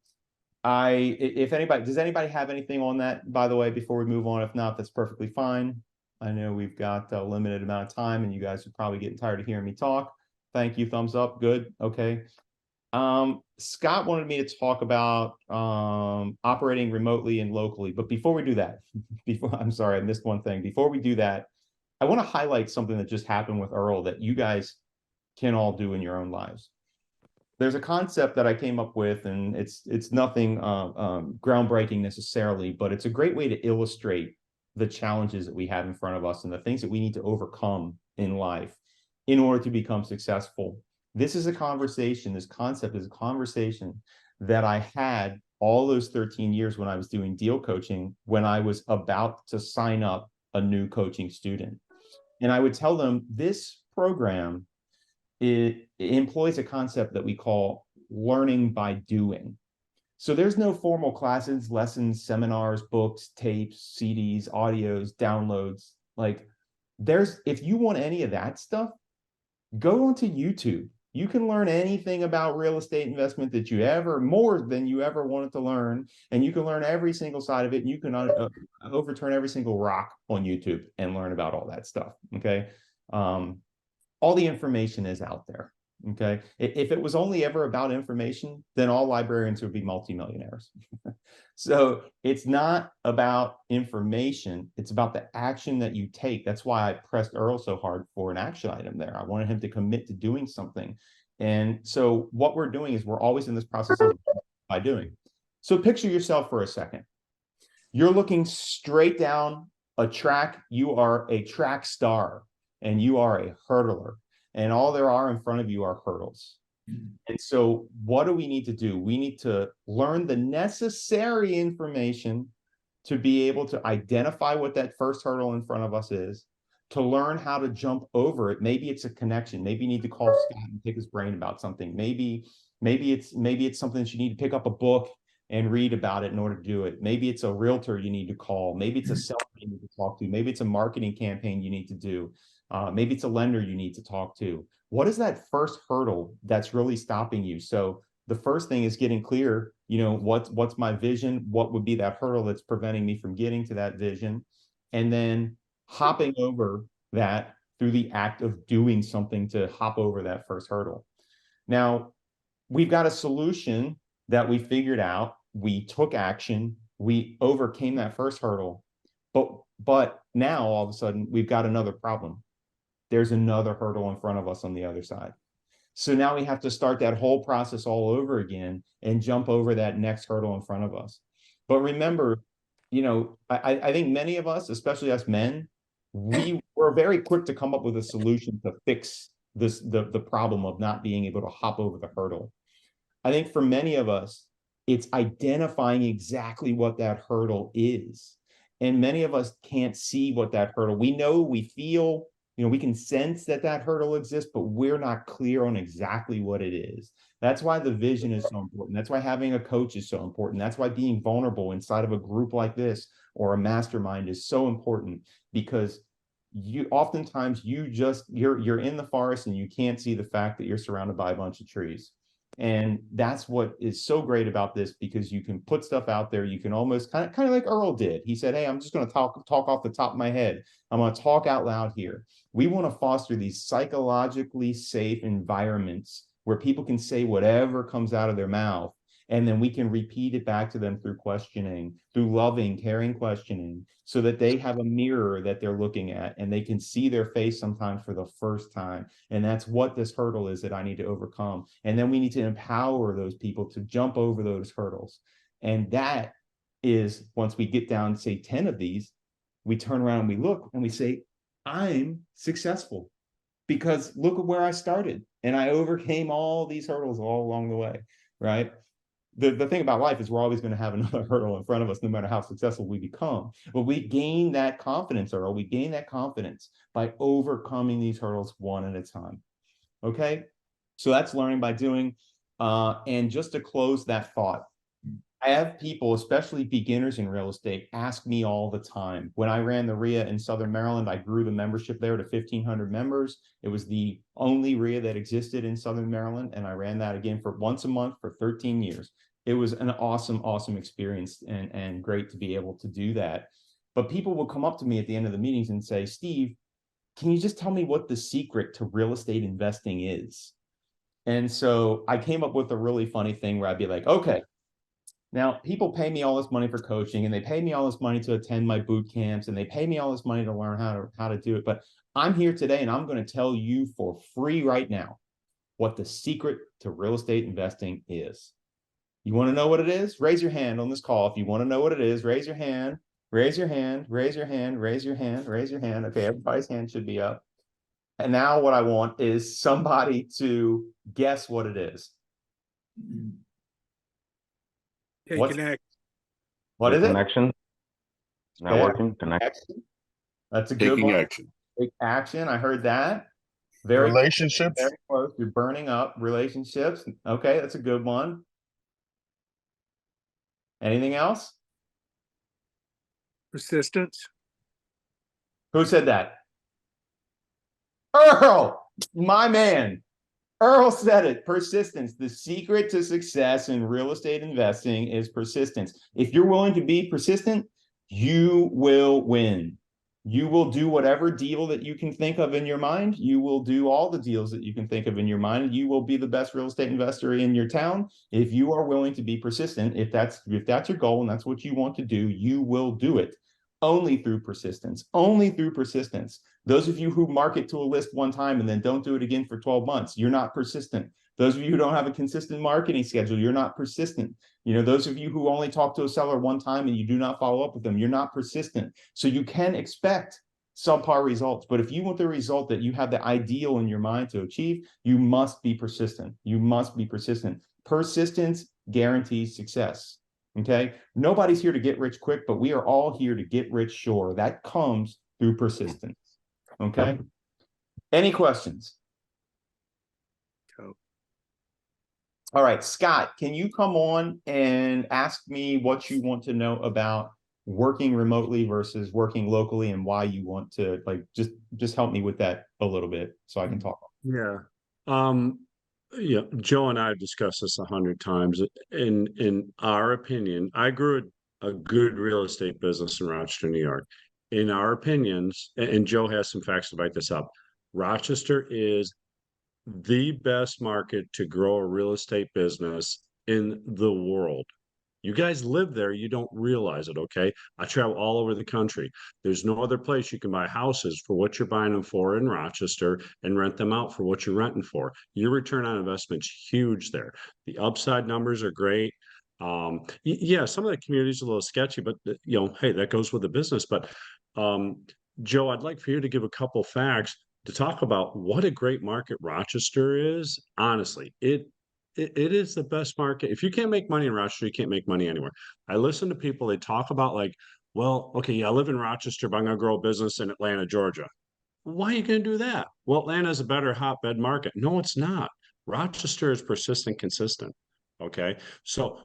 Does anybody have anything on that, by the way, before we move on? If not, that's perfectly fine. I know we've got a limited amount of time and you guys are probably getting tired of hearing me talk. Thank you. Thumbs up. Good. Okay. Scott wanted me to talk about operating remotely and locally. But before we do that, I'm sorry, I missed one thing. Before we do that, I want to highlight something that just happened with Earl that you guys can all do in your own lives. There's a concept that I came up with, and it's nothing groundbreaking necessarily, but it's a great way to illustrate the challenges that we have in front of us and the things that we need to overcome in life in order to become successful. This concept is a conversation that I had all those 13 years when I was doing deal coaching, when I was about to sign up a new coaching student. And I would tell them this program, it employs a concept that we call learning by doing. So there's no formal classes, lessons, seminars, books, tapes, CDs, audios, downloads. Like, if you want any of that stuff, go onto YouTube. You can learn anything about real estate investment that you ever, more than you ever wanted to learn. And you can learn every single side of it. And you can overturn every single rock on YouTube and learn about all that stuff. Okay. All the information is out there. Okay. If it was only ever about information, then all librarians would be multimillionaires. So it's not about information. It's about the action that you take. That's why I pressed Earl so hard for an action item there. I wanted him to commit to doing something. And so what we're doing is we're always in this process of by doing. So picture yourself for a second. You're looking straight down a track. You are a track star and you are a hurdler. And all there are in front of you are hurdles. And so what do we need to do? We need to learn the necessary information to be able to identify what that first hurdle in front of us is, to learn how to jump over it. Maybe it's a connection. Maybe you need to call Scott and pick his brain about something. Maybe it's something that you need to pick up a book and read about it in order to do it. Maybe it's a realtor you need to call. Maybe it's a seller you need to talk to. Maybe it's a marketing campaign you need to do. Maybe it's a lender you need to talk to. What is that first hurdle that's really stopping you? So the first thing is getting clear, what's my vision? What would be that hurdle that's preventing me from getting to that vision? And then hopping over that through the act of doing something to hop over that first hurdle. Now, we've got a solution that we figured out. We took action. We overcame that first hurdle. But now all of a sudden we've got another problem. There's another hurdle in front of us on the other side. So now we have to start that whole process all over again and jump over that next hurdle in front of us. But remember, I think many of us, especially us men, we're very quick to come up with a solution to fix the problem of not being able to hop over the hurdle. I think for many of us, it's identifying exactly what that hurdle is. And many of us can't see what that hurdle, we feel, we can sense that hurdle exists, but we're not clear on exactly what it is. That's why the vision is so important. That's why having a coach is so important. That's why being vulnerable inside of a group like this or a mastermind is so important, because oftentimes you're in the forest and you can't see the fact that you're surrounded by a bunch of trees. And that's what is so great about this, because you can put stuff out there. You can almost kind of like Earl did. He said, hey, I'm just going to talk off the top of my head. I'm going to talk out loud here. We want to foster these psychologically safe environments where people can say whatever comes out of their mouth. And then we can repeat it back to them through questioning, through loving, caring questioning, so that they have a mirror that they're looking at and they can see their face sometimes for the first time. And that's what this hurdle is that I need to overcome. And then we need to empower those people to jump over those hurdles. And that is, once we get down, say 10 of these, we turn around and we look and we say, I'm successful because look at where I started. And I overcame all these hurdles all along the way, right? The thing about life is we're always going to have another hurdle in front of us, no matter how successful we become. But we gain that confidence, Earl. We gain that confidence by overcoming these hurdles one at a time. Okay? So that's learning by doing. And just to close that thought, I have people, especially beginners in real estate, ask me all the time. When I ran the RIA in Southern Maryland, I grew the membership there to 1,500 members. It was the only RIA that existed in Southern Maryland, and I ran that again for once a month for 13 years. It was an awesome, awesome experience and great to be able to do that. But people will come up to me at the end of the meetings and say, Steve, can you just tell me what the secret to real estate investing is? And so I came up with a really funny thing where I'd be like, okay, now people pay me all this money for coaching, and they pay me all this money to attend my boot camps, and they pay me all this money to learn how to do it. But I'm here today and I'm going to tell you for free right now what the secret to real estate investing is. You want to know what it is? Raise your hand on this call. If you want to know what it is, raise your hand, raise your hand, raise your hand, raise your hand, raise your hand. Okay, everybody's hand should be up. And now what I want is somebody to guess what it is.
Take an action.
What is it?
Connection. Networking. Connection.
That's a good
Taking
one.
action.
Take action. I heard that. Very
Relationships.
Very close. You're burning up. Relationships. Okay, that's a good one. Anything else?
Persistence.
Who said that? Earl, my man. Earl said it, persistence. The secret to success in real estate investing is persistence. If you're willing to be persistent, you will win. You will do whatever deal that you can think of in your mind. You will do all the deals that you can think of in your mind. You will be the best real estate investor in your town. If you are willing to be persistent, if that's your goal and that's what you want to do, you will do it. Only through persistence, only through persistence. Those of you who market to a list one time and then don't do it again for 12 months, you're not persistent. Those of you who don't have a consistent marketing schedule, you're not persistent. You know, those of you who only talk to a seller one time and you do not follow up with them, you're not persistent. So you can expect subpar results. But if you want the result that you have the ideal in your mind to achieve, you must be persistent. You must be persistent. Persistence guarantees success. Okay. Nobody's here to get rich quick, but we are all here to get rich sure. That comes through persistence. Okay. Any questions? All right, Scott, can you come on and ask me what you want to know about working remotely versus working locally and why you want to, like, just help me with that a little bit so I can talk.
Yeah. Yeah, Joe and I have discussed this 100 times. In our opinion, I grew a good real estate business in Rochester, New York. In our opinions, and Joe has some facts to back this up, Rochester is the best market to grow a real estate business in the world. You guys live there, you don't realize it, okay? I travel all over the country. There's no other place you can buy houses for what you're buying them for in Rochester and rent them out for what you're renting for. Your return on investment's huge there. The upside numbers are great. Yeah, some of the community's a little sketchy, but you know, hey, that goes with the business. But Joe, I'd like for you to give a couple facts to talk about what a great market Rochester is. Honestly, it is the best market. If you can't make money in Rochester, you can't make money anywhere. I listen to people, they talk about like, well, okay, yeah, I live in Rochester, but I'm going to grow a business in Atlanta, Georgia. Why are you going to do that? Well, Atlanta is a better hotbed market. No, it's not. Rochester is persistent, consistent. Okay. So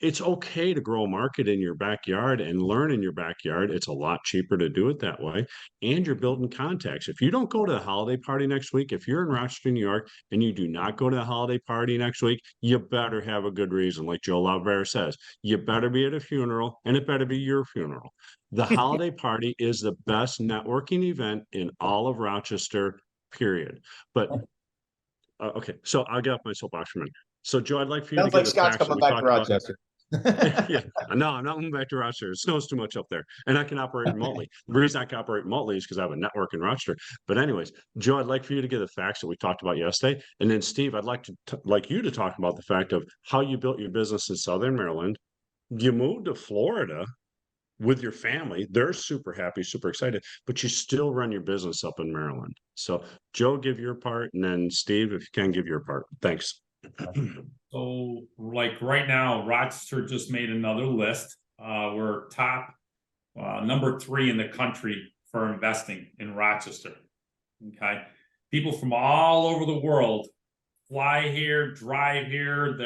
it's okay to grow a market in your backyard and learn in your backyard. It's a lot cheaper to do it that way. And you're building contacts. If you don't go to the holiday party next week, if you're in Rochester, New York, and you do not go to the holiday party next week, you better have a good reason. Like Joe Laubert says, you better be at a funeral and it better be your funeral. The holiday party is the best networking event in all of Rochester, period. But okay, so I'll get off my soapbox for a minute. So Joe, I'd like for you
Sounds
to
like
get
Scott's coming back to Rochester.
yeah, no, I'm not moving back to Rochester. It snows too much up there, and I can operate remotely. The reason I can operate remotely is because I have a network in Rochester. But anyways, Joe, I'd like for you to get the facts that we talked about yesterday, and then Steve, I'd like you to talk about the fact of how you built your business in Southern Maryland. You moved to Florida with your family. They're super happy, super excited, but you still run your business up in Maryland. So, Joe, give your part, and then Steve, if you can, give your part. Thanks.
So like right now, Rochester just made another list. We're top number 3 in the country for investing in Rochester. Okay. People from all over the world fly here, drive here.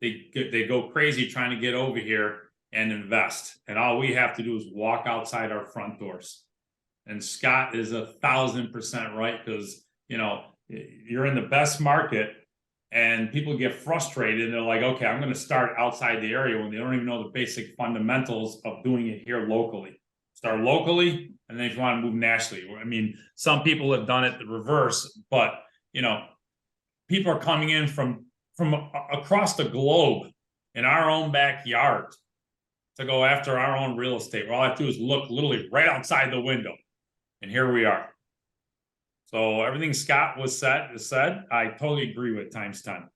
They go crazy trying to get over here and invest. And all we have to do is walk outside our front doors. And Scott is 1,000% right, because you know, you're in the best market. And people get frustrated and they're like, okay, I'm going to start outside the area when they don't even know the basic fundamentals of doing it here locally. Start locally, and then if you want to move nationally. I mean, some people have done it the reverse, but you know, people are coming in from across the globe in our own backyard to go after our own real estate. All I have to do is look literally right outside the window, and here we are. So everything Scott said, I totally agree with times 10.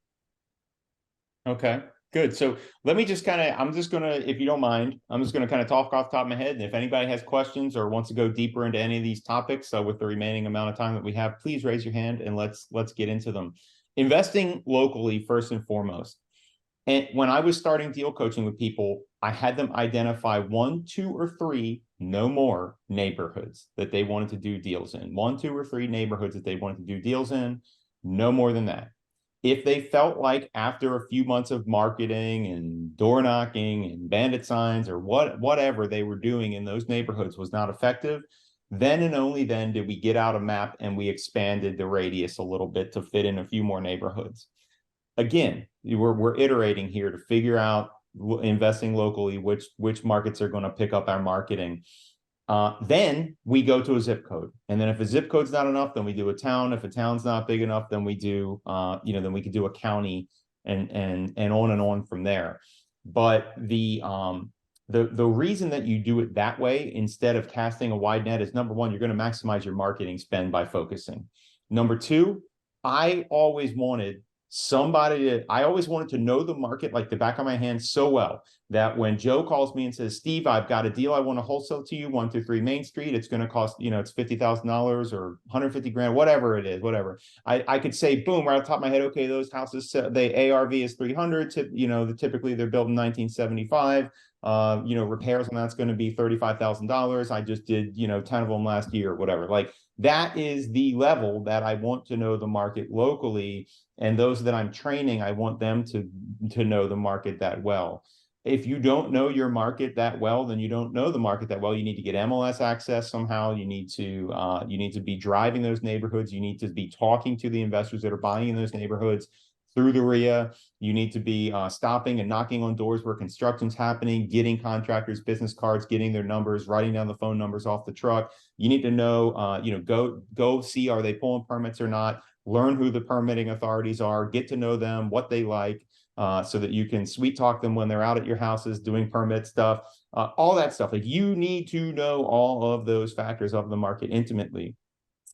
Okay, good. So let me just I'm just gonna, if you don't mind, I'm just gonna kind of talk off the top of my head. And if anybody has questions or wants to go deeper into any of these topics with the remaining amount of time that we have, please raise your hand and let's get into them. Investing locally, first and foremost. And when I was starting deal coaching with people, I had them identify 1, 2, or 3, no more, neighborhoods that they wanted to do deals in. 1, 2, or 3 neighborhoods that they wanted to do deals in, no more than that. If they felt like after a few months of marketing and door knocking and bandit signs or whatever they were doing in those neighborhoods was not effective, Then and only then did we get out a map and we expanded the radius a little bit to fit in a few more neighborhoods. Again, we're iterating here to figure out, investing locally, which markets are going to pick up our marketing. Then we go to a zip code, and then if a zip code's not enough, then we do a town. If a town's not big enough, then we do then we could do a county, and on from there. But the reason that you do it that way instead of casting a wide net is, number one, you're going to maximize your marketing spend by focusing. Number two, I always wanted to know the market like the back of my hand so well that when Joe calls me and says, Steve, I've got a deal I want to wholesale to you, 123 Main Street. It's going to cost, it's $50,000 or 150 grand, whatever it is, whatever. I could say, boom, right off the top of my head, okay, those houses, the ARV is 300, typically they're built in 1975. Repairs on that's going to be $35,000. I just did, 10 of them last year, whatever. Like, that is the level that I want to know the market locally. And those that I'm training, I want them to know the market that well. If you don't know your market that well, then you don't know the market that well. You need to get MLS access somehow. You need to be driving those neighborhoods. You need to be talking to the investors that are buying in those neighborhoods through the RIA. You need to be stopping and knocking on doors where construction's happening, getting contractors business cards, getting their numbers, writing down the phone numbers off the truck. You need to know, go see, are they pulling permits or not? Learn who the permitting authorities are, get to know them, what they like, so that you can sweet talk them when they're out at your houses doing permit stuff, all that stuff. Like, you need to know all of those factors of the market intimately.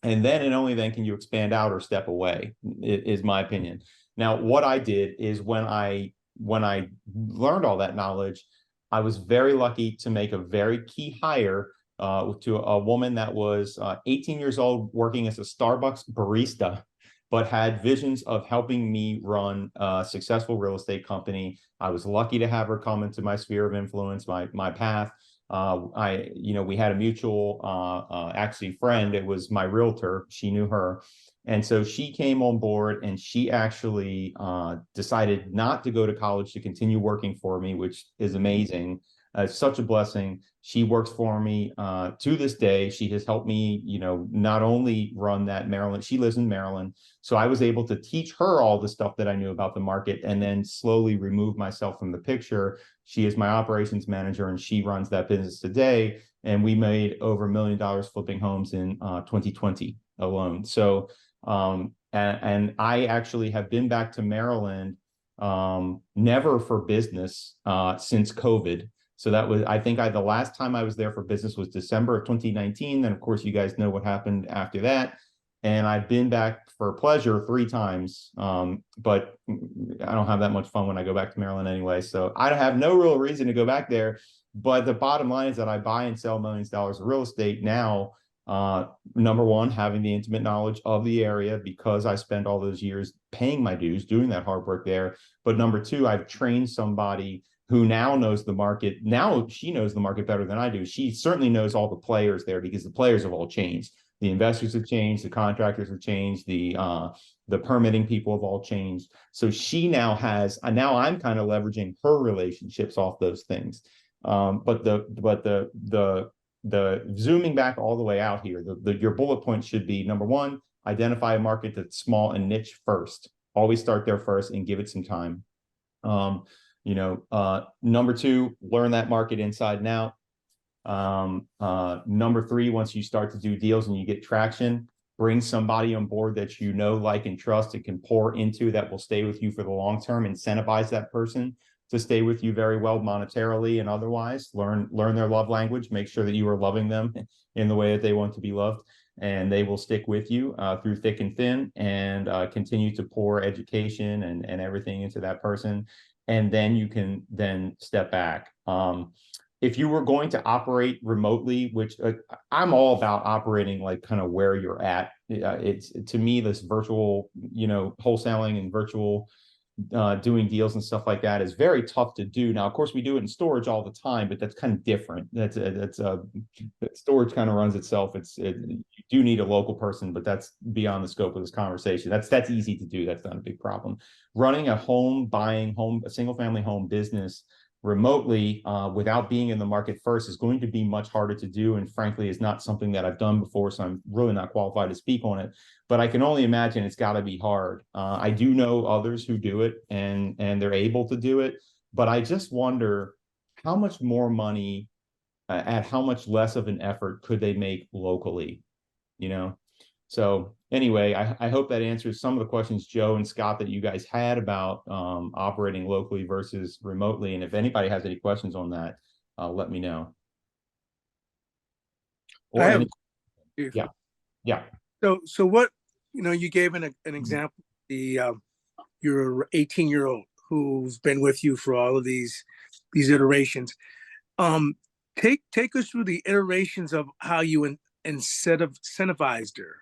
And then and only then can you expand out or step away, is my opinion. Now, what I did is when I learned all that knowledge, I was very lucky to make a very key hire to a woman that was 18 years old, working as a Starbucks barista, but had visions of helping me run a successful real estate company. I was lucky to have her come into my sphere of influence, my path. We had a mutual actually friend. It was my realtor. She knew her. And so she came on board, and she actually decided not to go to college to continue working for me, which is amazing. Such a blessing. She works for me to this day. She has helped me, not only run that Maryland, she lives in Maryland. So I was able to teach her all the stuff that I knew about the market and then slowly remove myself from the picture. She is my operations manager, and she runs that business today. And we made over $1 million flipping homes in 2020 alone. So, and I actually have been back to Maryland, never for business since COVID. So that was, I think the last time I was there for business was December of 2019. Then, of course, you guys know what happened after that. And I've been back for pleasure 3 times. But I don't have that much fun when I go back to Maryland anyway. So I have no real reason to go back there. But the bottom line is that I buy and sell millions of dollars of real estate now. Number one, having the intimate knowledge of the area because I spent all those years paying my dues, doing that hard work there. But number two, I've trained somebody who now knows the market. Now she knows the market better than I do. She certainly knows all the players there because the players have all changed. The investors have changed, the contractors have changed, the permitting people have all changed. So she now has, now I'm kind of leveraging her relationships off those things. But the zooming back all the way out here, your bullet point should be, number one, identify a market that's small and niche first. Always start there first and give it some time. Number two, learn that market inside and out. Number three, once you start to do deals and you get traction, bring somebody on board that you know, like, and trust and can pour into, that will stay with you for the long term. Incentivize that person to stay with you very well monetarily and otherwise. Learn their love language. Make sure that you are loving them in the way that they want to be loved, and they will stick with you through thick and thin, and continue to pour education and everything into that person. And then you can then step back. If you were going to operate remotely, which I'm all about operating like kind of where you're at. It's, to me, this virtual, wholesaling and virtual doing deals and stuff like that is very tough to do. Now, of course, we do it in storage all the time, but that's kind of different. Storage kind of runs itself. You do need a local person, but that's beyond the scope of this conversation. That's easy to do. That's not a big problem. Running a single family home business remotely without being in the market first is going to be much harder to do, and frankly is not something that I've done before, so I'm really not qualified to speak on it, but I can only imagine it's got to be hard. I do know others who do it, and they're able to do it, but I just wonder how much more money at how much less of an effort could they make locally, you know? So anyway, I hope that answers some of the questions, Joe and Scott, that you guys had about operating locally versus remotely. And if anybody has any questions on that, let me know. Or
I have,
any, yeah.
So what, you gave an example, your 18-year-old who's been with you for all of these iterations. Take us through the iterations of how you incentivized her.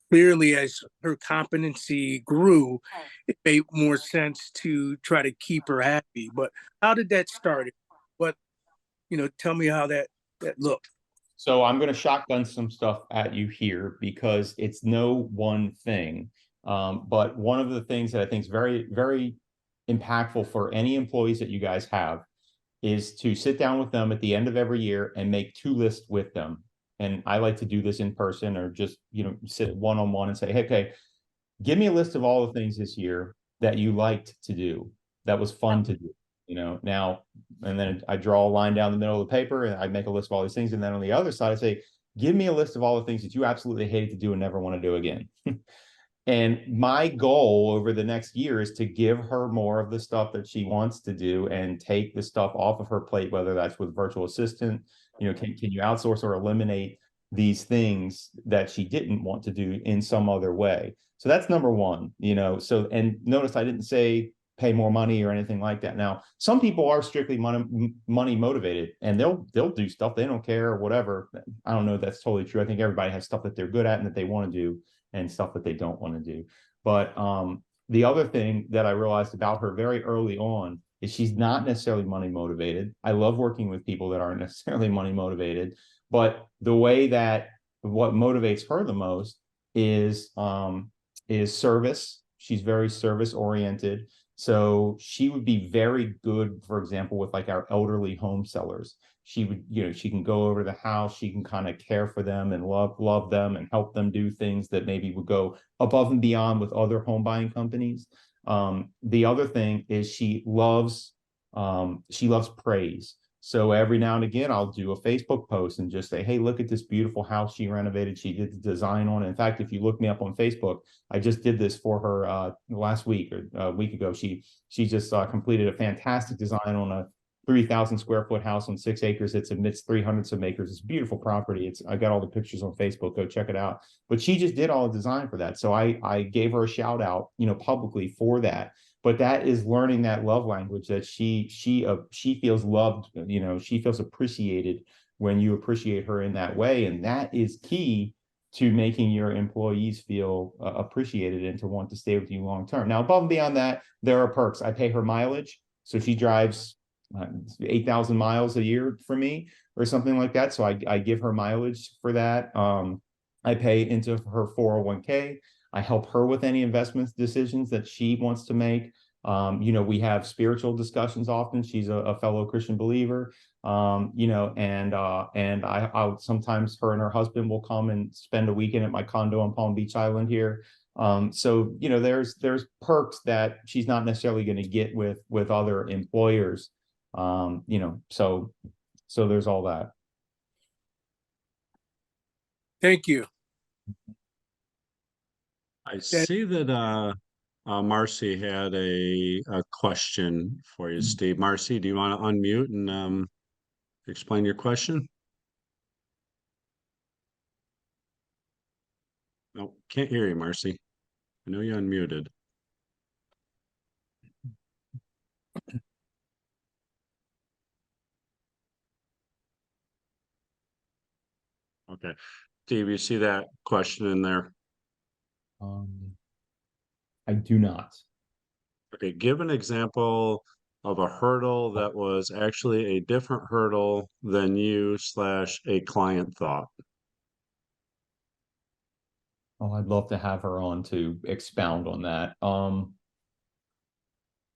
Clearly, as her competency grew, it made more sense to try to keep her happy. But how did that start? What, tell me how that looked.
So I'm going to shotgun some stuff at you here because it's no one thing. But one of the things that I think is very, very impactful for any employees that you guys have is to sit down with them at the end of every year and make 2 lists with them. And I like to do this in person or just, sit one-on-one and say, hey, okay, give me a list of all the things this year that you liked to do, that was fun to do, now, and then I draw a line down the middle of the paper and I make a list of all these things. And then on the other side, I say, give me a list of all the things that you absolutely hated to do and never want to do again. And my goal over the next year is to give her more of the stuff that she wants to do and take the stuff off of her plate, whether that's with virtual assistant, can you outsource or eliminate these things that she didn't want to do in some other way. So that's number one, so, and notice I didn't say pay more money or anything like that. Now, some people are strictly money motivated and they'll do stuff. They don't care or whatever. I don't know if that's totally true. I think everybody has stuff that they're good at and that they want to do, and stuff that they don't want to do. But the other thing that I realized about her very early on is she's not necessarily money motivated. I love working with people that aren't necessarily money motivated, but the way that what motivates her the most is service. She's very service oriented. So she would be very good, for example, with like our elderly home sellers. She would, she can go over to the house, she can kind of care for them and love them and help them do things that maybe would go above and beyond with other home buying companies. The other thing is she loves praise. So every now and again, I'll do a Facebook post and just say, hey, look at this beautiful house she renovated. She did the design on it. In fact, if you look me up on Facebook, I just did this for her last week or a week ago. She just completed a fantastic design on a 3,000 square foot house on 6 acres. It's amidst 300 some acres. It's a beautiful property. I got all the pictures on Facebook. Go check it out. But she just did all the design for that. So I gave her a shout out, publicly for that. But that is learning that love language that she feels loved, she feels appreciated when you appreciate her in that way. And that is key to making your employees feel appreciated and to want to stay with you long term. Now, above and beyond that, there are perks. I pay her mileage. So she drives 8,000 miles a year for me or something like that. So I give her mileage for that. I pay into her 401k. I help her with any investment decisions that she wants to make. We have spiritual discussions often. She's a fellow Christian believer, and I'll sometimes her and her husband will come and spend a weekend at my condo on Palm Beach Island here. So, there's perks that she's not necessarily going to get with other employers. So there's all that.
Thank you.
I see that Marcy had a question for you, Steve. Marcy, do you want to unmute and explain your question? No, can't hear you, Marcy. I know you unmuted. Okay. Steve, you see that question in there?
I do not.
Okay, give an example of a hurdle that was actually a different hurdle than you / a client thought.
Oh, I'd love to have her on to expound on that.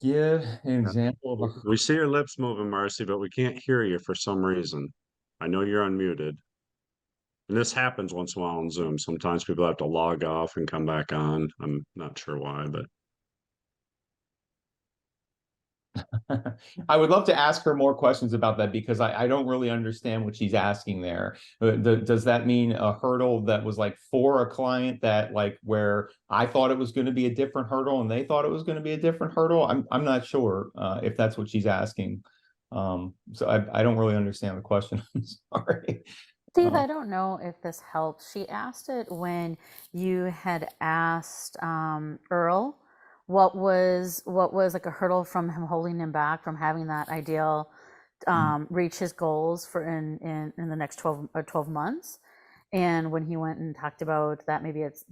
give an example of a
We see your lips moving, Marcy, but we can't hear you for some reason. I know you're unmuted. And this happens once in a while on Zoom. Sometimes people have to log off and come back on. I'm not sure why, but
I would love to ask her more questions about that because I don't really understand what she's asking there. Does that mean a hurdle that was like for a client that like where I thought it was going to be a different hurdle and they thought it was going to be a different hurdle? I'm not sure if that's what she's asking. So I don't really understand the question. I'm sorry.
Steve, I don't know if this helps. She asked it when you had asked Earl what was like a hurdle from him holding him back from having that ideal reach his goals for in the next 12 months. And when he went and talked about that, maybe it's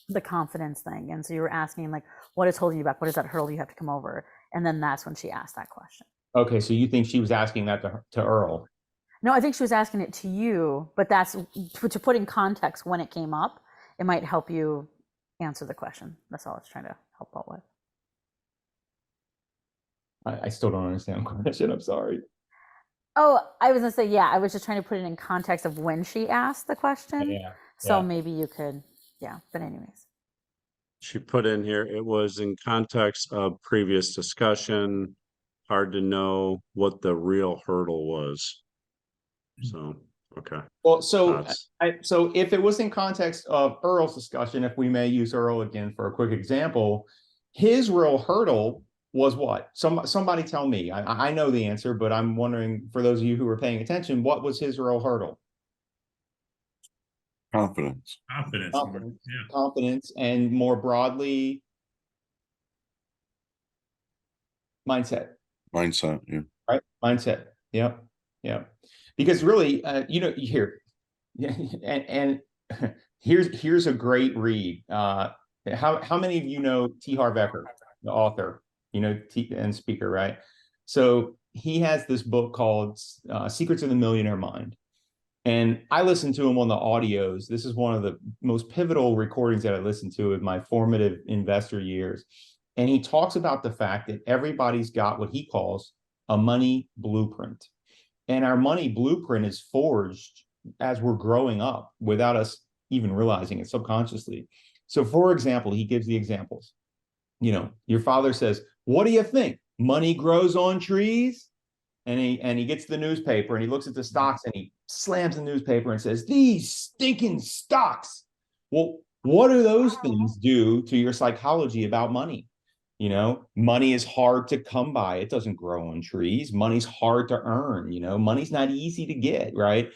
the confidence thing. And so you were asking like, what is holding you back? What is that hurdle you have to come over? And then that's when she asked that question.
Okay, so you think she was asking that to Earl?
No, I think she was asking it to you, but that's to put in context when it came up. It might help you answer the question. That's all I was trying to help out with.
I still don't understand the question. I'm sorry.
Oh, I was gonna say, yeah, I was just trying to put it in context of when she asked the question.
Yeah.
So maybe you could, yeah, but anyways.
she put in here, it was in context of previous discussion. Hard to know what the real hurdle was. So, okay.
Well, so so if it was in context of Earl's discussion, if we may use Earl again for a quick example, his real hurdle was what? Somebody tell me. I know the answer, but I'm wondering for those of you who are paying attention, what was his real hurdle?
Confidence.
Confidence, and more broadly, mindset.
Mindset, yeah.
Right? Mindset. Yep. Yeah. Because really, here, and here's a great read. How many of you know T. Harv Eker, the author, and speaker, right? So he has this book called Secrets of the Millionaire Mind. And I listened to him on the audios. This is one of the most pivotal recordings that I listened to in my formative investor years. And he talks about the fact that everybody's got what he calls a money blueprint. And our money blueprint is forged as we're growing up without us even realizing it subconsciously. So for example, he gives the examples. Your father says, what do you think? Money grows on trees? And he gets the newspaper and he looks at the stocks and he slams the newspaper and says, these stinking stocks. Well, what do those things do to your psychology about money? Money is hard to come by. It doesn't grow on trees. Money's hard to earn. Money's not easy to get, right?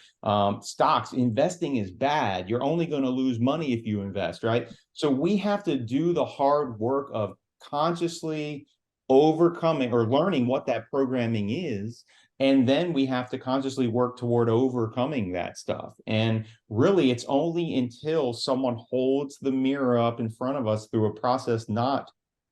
Stocks, investing is bad. You're only going to lose money if you invest, right? So we have to do the hard work of consciously overcoming or learning what that programming is. And then we have to consciously work toward overcoming that stuff. And really, it's only until someone holds the mirror up in front of us through a process not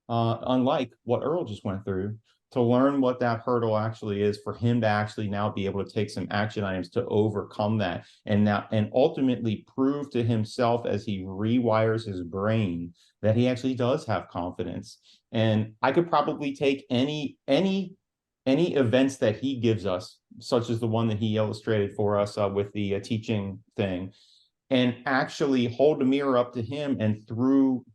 unlike what Earl just went through, to learn what that hurdle actually is for him to actually now be able to take some action items to overcome that and ultimately prove to himself as he rewires his brain that he actually does have confidence. And I could probably take any events that he gives us, such as the one that he illustrated for us with the teaching thing, and actually hold the mirror up to him and through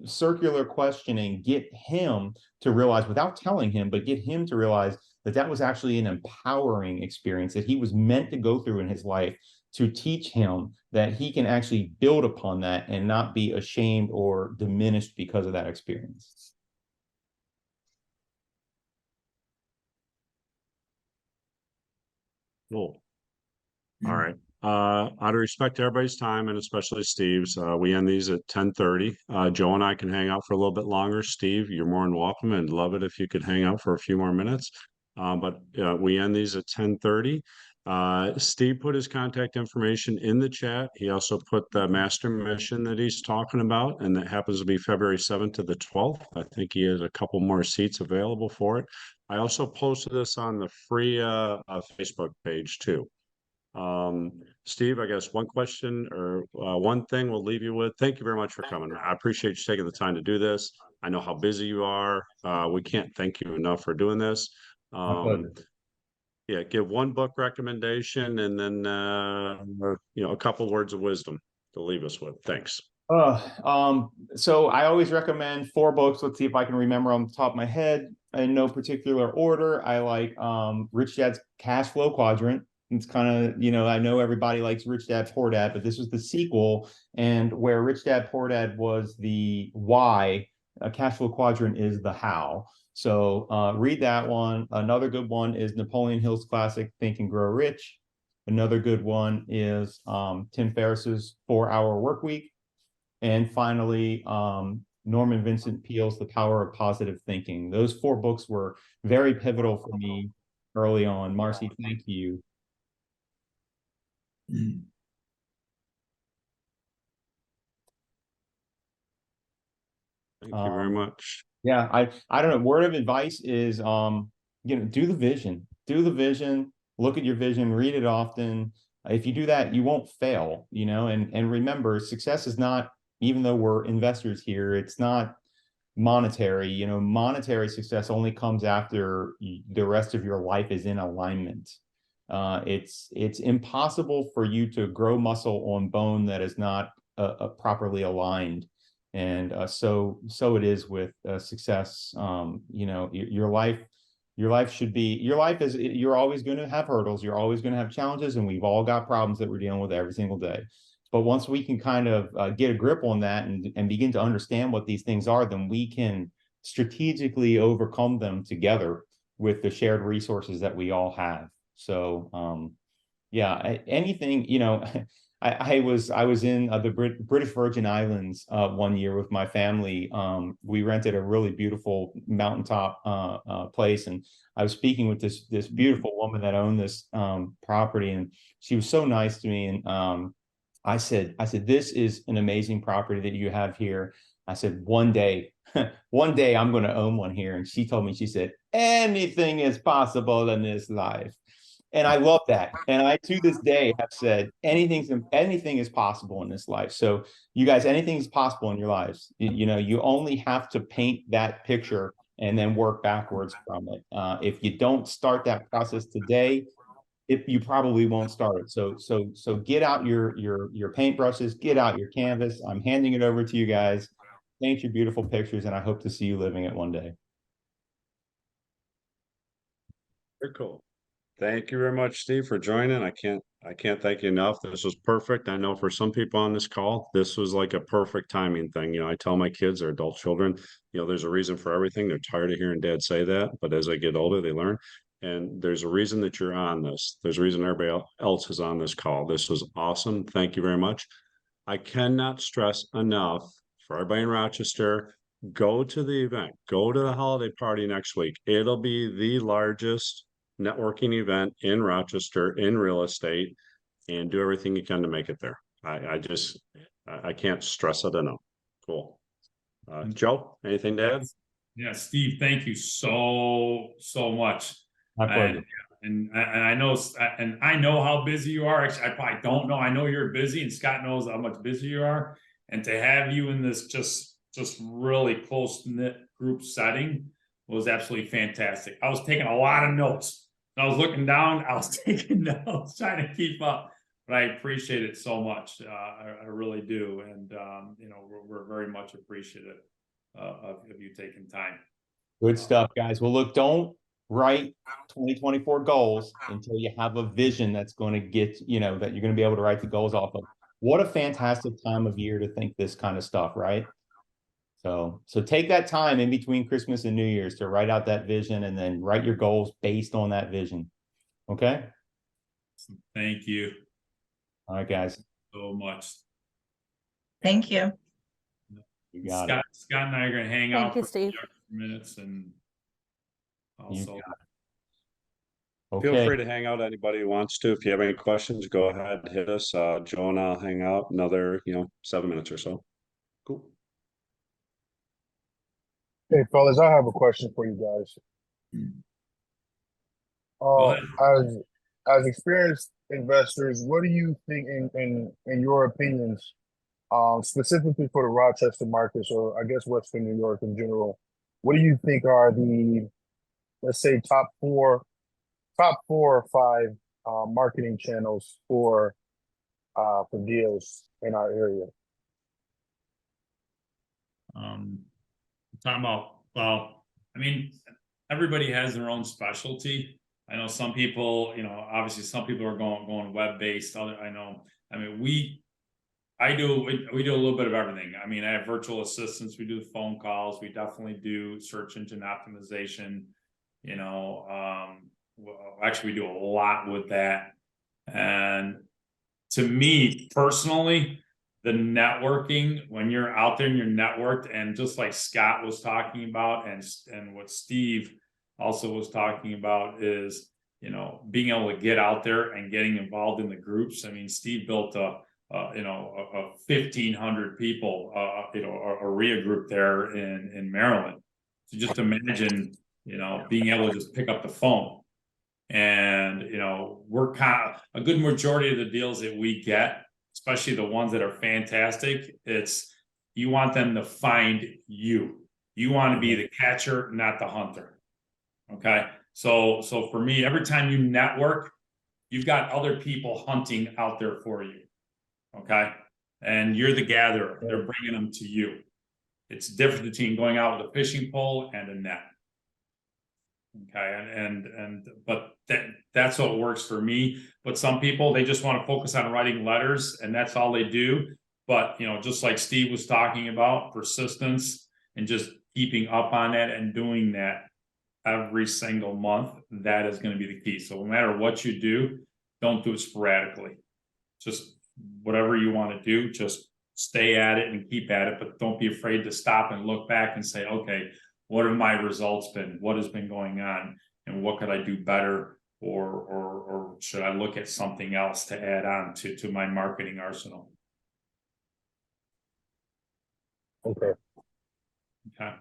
circular questioning, get him to realize, without telling him, but get him to realize that that was actually an empowering experience that he was meant to go through in his life to teach him that he can actually build upon that and not be ashamed or diminished because of that experience.
Cool. All right. Out of respect to everybody's time and especially Steve's, we end these at 10:30. Joe and I can hang out for a little bit longer. Steve, you're more than welcome and love it if you could hang out for a few more minutes. But we end these at 10:30. Steve put his contact information in the chat. He also put the master mission that he's talking about, and that happens to be February 7th to the 12th. I think he has a couple more seats available for it. I also posted this on the free Facebook page too. Steve, I guess one question or one thing we'll leave you with. Thank you very much for coming. I appreciate you taking the time to do this. I know how busy you are. We can't thank you enough for doing this. Yeah, give one book recommendation and then a couple words of wisdom to leave us with. Thanks.
So I always recommend 4 books. Let's see if I can remember on the top of my head in no particular order. I like Rich Dad's Cash Flow Quadrant. It's kind of, I know everybody likes Rich Dad Poor Dad, but this was the sequel, and where Rich Dad Poor Dad was the why, Cash Flow Quadrant is the how. So read that one. Another good one is Napoleon Hill's classic Think and Grow Rich. Another good one is Tim Ferriss's 4-Hour Work Week. And finally, Norman Vincent Peale's The Power of Positive Thinking. Those 4 books were very pivotal for me early on. Marcy, thank you.
Thank you very much.
Yeah, I don't know. Word of advice is do the vision. Do the vision, look at your vision, read it often. If you do that, you won't fail, and remember, success is not, even though we're investors here, it's not monetary. Monetary success only comes after the rest of your life is in alignment. It's impossible for you to grow muscle on bone that is not properly aligned. And so it is with success. Your life should be, you're always going to have hurdles. You're always going to have challenges, and we've all got problems that we're dealing with every single day. But once we can kind of get a grip on that and begin to understand what these things are, then we can strategically overcome them together with the shared resources that we all have. So, anything, I was in the British Virgin Islands one year with my family. We rented a really beautiful mountaintop place, and I was speaking with this beautiful woman that owned this property, and she was so nice to me. And I said, this is an amazing property that you have here. I said, one day I'm going to own one here. And she told me, she said, anything is possible in this life. And I love that. And I, to this day, have said anything is possible in this life. So you guys, anything is possible in your lives. You only have to paint that picture and then work backwards from it. If you don't start that process today, you probably won't start it. So get out your paintbrushes, get out your canvas. I'm handing it over to you guys. Paint your beautiful pictures, and I hope to see you living it one day.
Very cool. Thank you very much, Steve, for joining. I can't thank you enough. This was perfect. I know for some people on this call, this was like a perfect timing thing. I tell my kids, they're adult children, there's a reason for everything. They're tired of hearing dad say that, but as they get older, they learn. And there's a reason that you're on this. There's a reason everybody else is on this call. This was awesome. Thank you very much. I cannot stress enough for everybody in Rochester, go to the event, go to the holiday party next week. It'll be the largest networking event in Rochester in real estate, and do everything you can to make it there. I can't stress it enough. Cool. Joe, anything to add?
Yeah, Steve, thank you so much.
My pleasure.
And I know how busy you are. Actually, I probably don't know. I know you're busy, and Scott knows how much busy you are. And to have you in this just really close knit group setting was absolutely fantastic. I was taking a lot of notes. I was looking down. I was taking notes, trying to keep up. But I appreciate it so much. I really do, and we're very much appreciative of you taking time.
Good stuff, guys. Well, look, don't write 2024 goals until you have a vision that's going to get, that you're going to be able to write the goals off of. What a fantastic time of year to think this kind of stuff, right? So take that time in between Christmas and New Year's to write out that vision, and then write your goals based on that vision. Okay?
Thank you.
All right, guys.
So much.
Thank you.
You got
Scott,
it.
Scott and I are going to hang out
Thank you,
for
Steve.
minutes, and also
Okay.
Feel free to hang out. Anybody who wants to. If you have any questions, go ahead, hit us. Joe and I'll hang out another, 7 minutes or so. Cool.
Hey, fellas, I have a question for you guys.
Go ahead.
As experienced investors, what do you think, in your opinions, specifically for the Rochester markets, or I guess Western New York in general, what do you think are the, let's say, top four or five marketing channels for deals in our area?
Talking about, well, I mean, everybody has their own specialty. I know some people, you know, obviously some people are going web-based. I know, I mean, we do a little bit of everything. I mean, I have virtual assistants, we do phone calls, we definitely do search engine optimization, you know, actually we do a lot with that. And to me personally, the networking, when you're out there and you're networked, and just like Scott was talking about, and what Steve also was talking about, is, you know, being able to get out there and getting involved in the groups. I mean, Steve built a 1,500 people, you know, a REIA group there in Maryland. So just imagine, you know, being able to just pick up the phone, and, you know, we're kind of, a good majority of the deals that we get, especially the ones that are fantastic, it's, you want them to find you. You want to be the catcher, not the hunter. Okay. So for me, every time you network, you've got other people hunting out there for you. Okay. And you're the gatherer. They're bringing them to you. It's different between going out with a fishing pole and a net. Okay. But that's what works for me. But some people, they just want to focus on writing letters, and that's all they do. But, you know, just like Steve was talking about, persistence and just keeping up on that and doing that every single month, that is going to be the key. So no matter what you do, don't do it sporadically. Just whatever you want to do, just stay at it and keep at it, but don't be afraid to stop and look back and say, okay, what have my results been? What has been going on? And what could I do better? Or should I look at something else to add on to my marketing arsenal?
Okay.
Okay.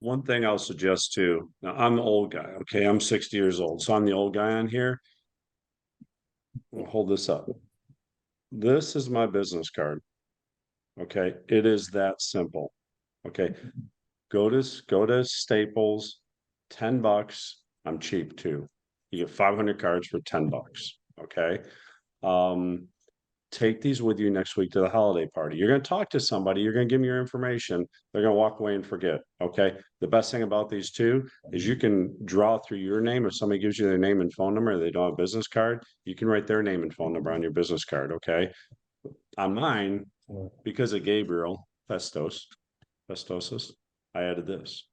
One thing I'll suggest too, now I'm the old guy, okay? I'm 60 years old, so I'm the old guy on here. We'll hold this up. This is my business card. Okay, it is that simple. Okay, go to Staples, $10. I'm cheap too. You get 500 cards for $10. Okay. Take these with you next week to the holiday party. You're going to talk to somebody, you're going to give them your information, they're going to walk away and forget. Okay. The best thing about these two is you can draw through your name. If somebody gives you their name and phone number and they don't have a business card, you can write their name and phone number on your business card. Okay. On mine, because of Gabriel Festosis, I added this.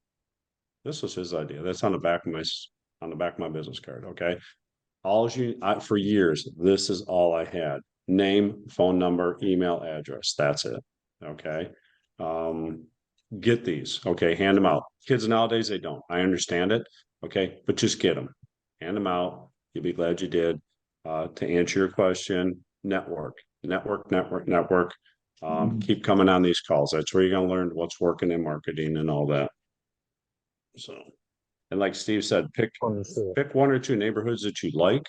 This was his idea. That's on the back of my business card. Okay. For years, this is all I had. Name, phone number, email address. That's it. Okay. Get these. Okay. Hand them out. Kids nowadays, they don't. I understand it. Okay. But just get them. Hand them out. You'll be glad you did. To answer your question, network. Keep coming on these calls. That's where you're going to learn what's working in marketing and all that. So, and like Steve said, pick one or two neighborhoods that you like.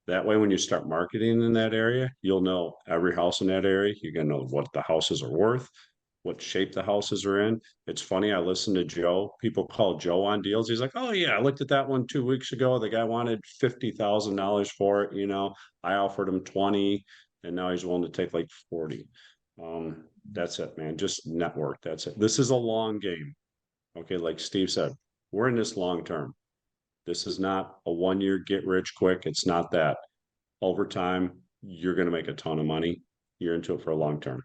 That way, when you start marketing in that area, you'll know every house in that area. You're going to know what the houses are worth, what shape the houses are in. It's funny. I listened to Joe. People call Joe on deals. He's like, oh yeah, I looked at that one 2 weeks ago. The guy wanted $50,000 for it. You know, I offered him 20 and now he's willing to take like 40. That's it, man. Just network. That's it. This is a long game. Okay. Like Steve said, we're in this long term. This is not a 1 year get rich quick. It's not that. Over time, you're going to make a ton of money. You're into it for a long term.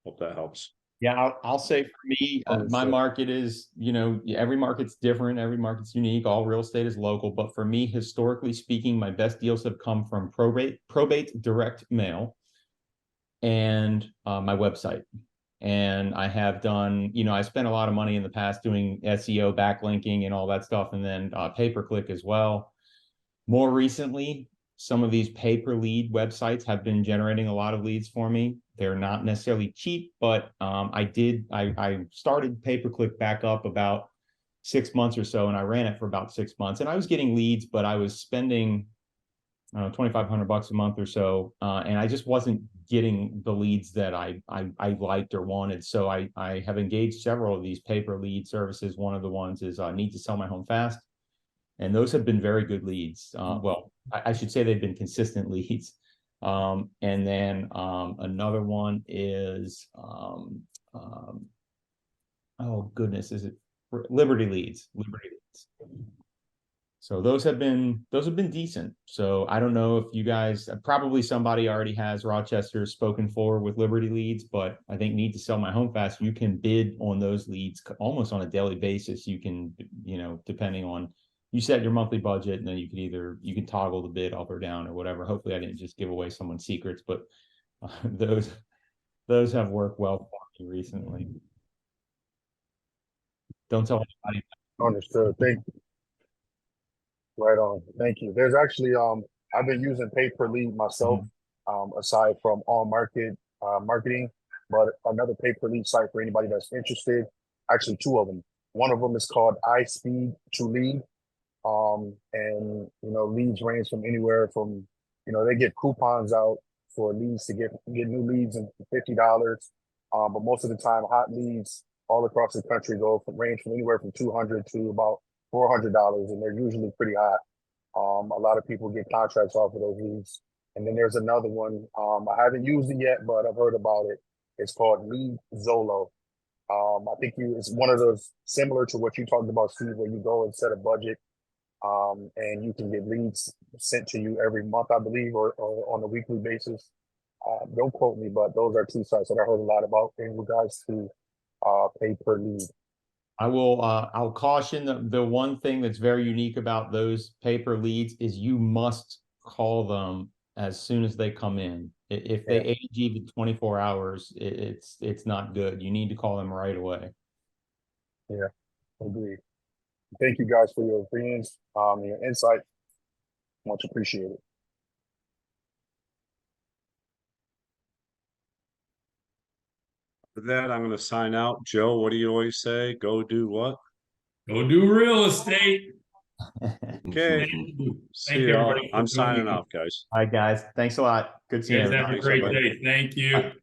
Hope that helps.
Yeah, I'll say for me, my market is, you know, every market's different. Every market's unique. All real estate is local. But for me, historically speaking, my best deals have come from probate direct mail and my website. And I have done, you know, I spent a lot of money in the past doing SEO, backlinking and all that stuff, and then pay-per-click as well. More recently, some of these pay-per-lead websites have been generating a lot of leads for me. They're not necessarily cheap, but I started pay-per-click back up about 6 months or so, and I ran it for about 6 months. And I was getting leads, but I was spending $2,500 a month or so, and I just wasn't getting the leads that I liked or wanted. So I have engaged several of these pay per lead services. One of the ones is Need to Sell My Home Fast, and those have been very good leads. Well, I should say they've been consistent leads. And then another one is oh goodness, is it Liberty Leads? Liberty Leads. So those have been decent. So I don't know if you guys, probably somebody already has Rochester spoken for with Liberty Leads, but I think Need to Sell My Home Fast, you can bid on those leads almost on a daily basis. You can, you know, depending on, you set your monthly budget, and then you can toggle the bid up or down or whatever. Hopefully I didn't just give away someone's secrets, but those have worked well for me recently. Don't tell anybody.
Understood. Thank you. Right on. Thank you. There's actually I've been using pay per lead myself, aside from on market marketing, but another pay per lead site for anybody that's interested. Actually, two of them. One of them is called iSpeed to Lead. And you know, leads range from anywhere from, you know, they get coupons out for leads to get new leads and $50. But most of the time, hot leads all across the country range from anywhere from $200 to about $400, and they're usually pretty hot. A lot of people get contracts off of those leads. And then there's another one. I haven't used it yet, but I've heard about it. It's called Lead Zolo. I think it's one of those similar to what you talked about, Steve, where you go and set a budget, and you can get leads sent to you every month, I believe, or on a weekly basis. Don't quote me, but those are two sites that I heard a lot about in regards to pay per lead.
I'll caution the one thing that's very unique about those pay per leads is you must call them as soon as they come in. If they age even 24 hours, it's not good. You need to call them right away.
Yeah, agreed. Thank you guys for your opinions, your insight. Much appreciated.
For that, I'm going to sign out. Joe, what do you always say? Go do what?
Go do real estate.
Okay.
Thank you, everybody.
I'm signing off, guys.
All right, guys. Thanks a lot. Good seeing you.
Have a great day. Thank you.
Bye.